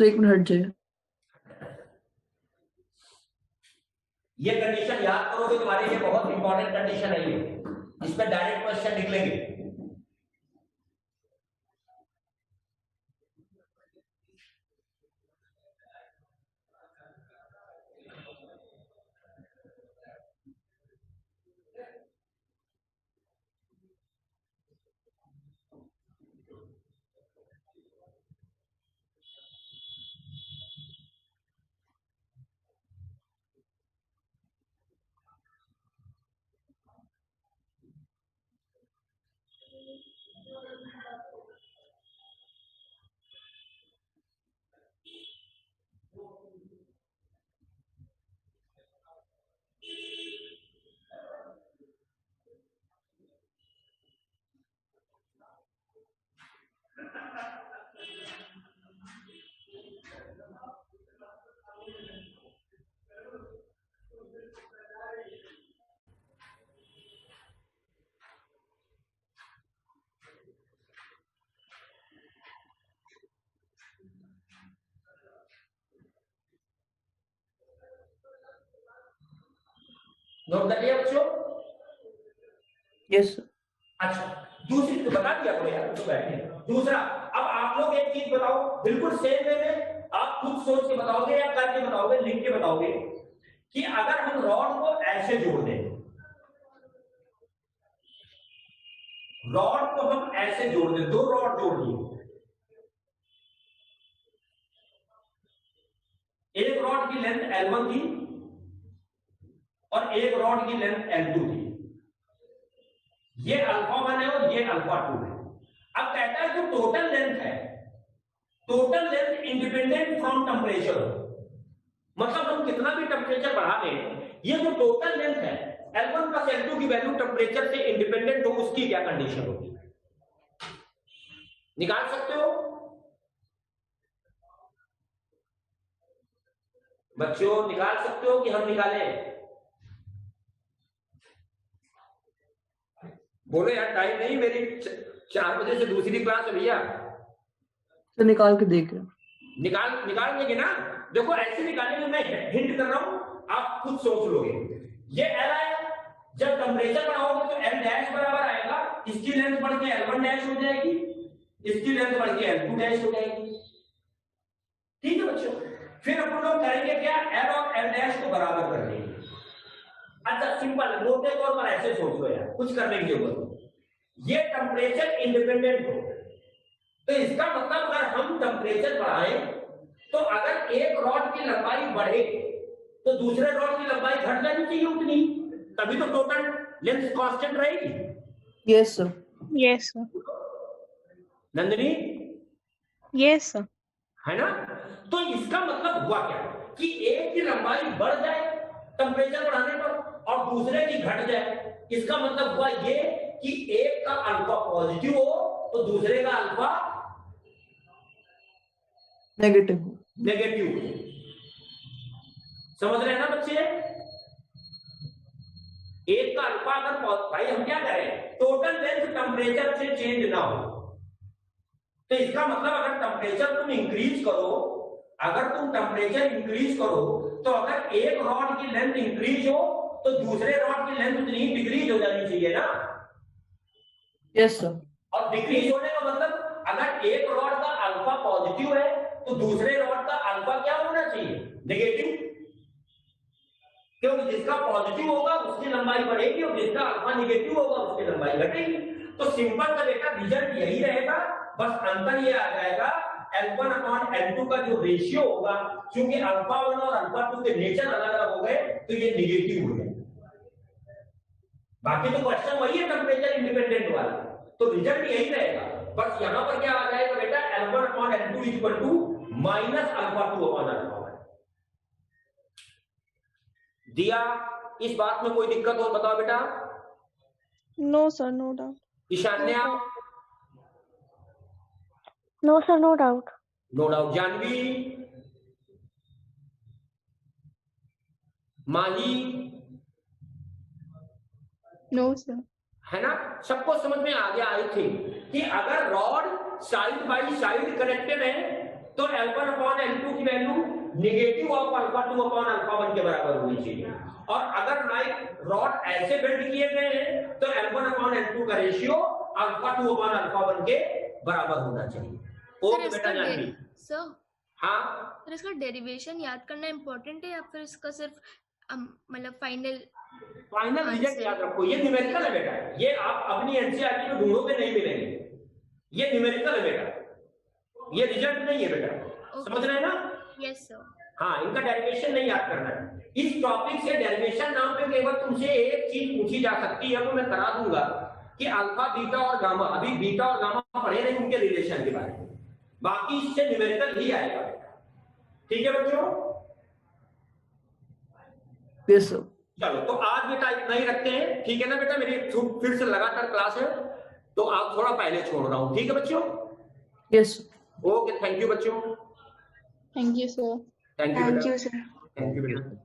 एक मिनट हट जाइए। ये कंडीशन याद करोगे तुम्हारे लिए बहुत इंपॉर्टेंट कंडीशन है ये, इसमें डायरेक्ट क्वेश्चन निकलेंगे। नोट कर लिया बच्चों? Yes sir. अच्छा, दूसरी तो बता दिया करो यार, तो बैठे। दूसरा, अब आप लोग एक चीज बताओ, बिल्कुल सेम वे में आप खुद सोच के बताओगे या करके बताओगे, लिख के बताओगे कि अगर हम रॉड को ऐसे जोड़ दें, रॉड को हम ऐसे जोड़ दें, दो रॉड जोड़ दिए, एक रॉड की लेंथ L1 थी और एक रॉड की लेंथ L2 थी। ये अल्फा 1 है और ये अल्फा 2 है। अब कहता है जो टोटल लेंथ है, total length independent from temperature, मतलब हम कितना भी टेम्परेचर बढ़ा दें, ये जो टोटल लेंथ है L1 प्लस L2 की वैल्यू टेम्परेचर से इंडिपेंडेंट हो, उसकी क्या कंडीशन होगी? निकाल सकते हो? बच्चों निकाल सकते हो कि हम निकालें? बोलो यार, टाइम नहीं, मेरी 4 बजे से दूसरी क्लास है भैया। तो निकाल के देख रहे हो। निकाल लेंगे ना। देखो ऐसे निकालेंगे, मैं हिंट कर रहा हूं, आप खुद सोच लोगे। ये एल है, जब टेम्परेचर बढ़ाओगे तो एल डैश बराबर आएगा, इसकी लेंथ बढ़ के L1 डैश हो जाएगी, इसकी लेंथ बढ़ के L2 डैश हो जाएगी। ठीक है बच्चों, फिर अपन लोग करेंगे क्या, एल और एल डैश को बराबर कर देंगे। अच्छा सिंपल, मोटे तौर पर ऐसे सोच लो यार, कुछ करने की जरूरत नहीं। ये टेम्परेचर इंडिपेंडेंट हो, तो इसका मतलब अगर हम टेम्परेचर बढ़ाएं तो अगर एक रॉड की लंबाई बढ़े तो दूसरे रॉड की लंबाई घट जानी चाहिए उतनी, तभी तो टोटल लेंथ कांस्टेंट रहेगी। Yes sir. Yes, sir. Nandini, Yes, sir. है ना? तो इसका मतलब हुआ क्या कि एक की लंबाई बढ़ जाए टेम्परेचर बढ़ाने पर और दूसरे की घट जाए। इसका मतलब हुआ ये कि एक का अल्फा पॉजिटिव हो तो दूसरे का अल्फा नेगेटिव। समझ रहे हैं ना बच्चे? एक का अल्फा अगर भाई हम क्या करें, टोटल लेंथ टेम्परेचर से चेंज ना हो, तो इसका मतलब अगर टेम्परेचर तुम इंक्रीज करो, अगर तुम टेम्परेचर इंक्रीज करो तो अगर एक रॉड की लेंथ इंक्रीज हो तो दूसरे रॉड की लेंथ उतनी डिक्रीज हो जानी चाहिए ना। Yes sir. और डिक्रीज होने का मतलब अगर एक रॉड का अल्फा पॉजिटिव है तो दूसरे रॉड का अल्फा क्या होना चाहिए, नेगेटिव, क्योंकि जिसका पॉजिटिव होगा उसकी लंबाई बढ़ेगी और जिसका अल्फा नेगेटिव होगा उसकी लंबाई घटेगी। तो सिंपल सा बेटा रिजल्ट यही रहेगा, बस अंतर ये आ जाएगा L1 अपॉन L2 का जो रेशियो होगा, क्योंकि अल्फा 1 और अल्फा 2 के नेचर अलग अलग हो गए तो ये नेगेटिव हो गए। बाकी तो क्वेश्चन वही है टेम्परेचर इंडिपेंडेंट वाला, तो रिजल्ट यही रहेगा, बस यहां पर क्या आ जाएगा बेटा, L1 upon L2 equal to minus alpha 2 upon alpha 1। दिया, इस बात में कोई दिक्कत हो बताओ बेटा? No, sir, no doubt. Ishanya? No sir, no doubt. No doubt. Janhvi? Mahi? No, sir. है ना? सबको समझ में आ गया आई थिंक कि अगर rod side by side connected है तो L1 अपॉन L2 की value negative of alpha 2 upon alpha 1 के बराबर होनी चाहिए, और अगर नाइट रॉड ऐसे बिल्ड किए गए हैं तो L1 अपॉन L2 का रेशियो अल्फा 2 अपॉन अल्फा 1 के बराबर होना चाहिए। ओके बेटा जानवी? सर हाँ सर, इसका डेरिवेशन याद करना इम्पोर्टेंट है या फिर इसका सिर्फ मतलब फाइनल रिजल्ट याद रखो, ये न्यूमेरिकल है बेटा, ये आप अपनी एनसीईआरटी में ढूंढोगे नहीं मिलेंगे, ये न्यूमेरिकल है बेटा, ये रिजल्ट नहीं है बेटा। समझ रहे हैं ना? Yes sir. हाँ, इनका डेरिवेशन नहीं याद करना है। इस टॉपिक से डेरिवेशन नाम पे केवल तुमसे एक चीज पूछी जा सकती है, वो मैं करा दूंगा कि अल्फा बीटा और गामा, अभी बीटा और गामा पढ़े नहीं उनके रिलेशन के बारे में, बाकी इससे न्यूमेरिकल ही आएगा। ठीक है बच्चों? Yes sir. चलो तो आज बेटा इतना ही रखते हैं, ठीक है ना बेटा? मेरी फिर से लगातार क्लास है तो आप थोड़ा पहले छोड़ रहा हूं, ठीक है बच्चों? यस। ओके, थैंक यू बच्चों। Thank you, sir. Thank you thank बेटा। You sir. थैंक यू बेटा।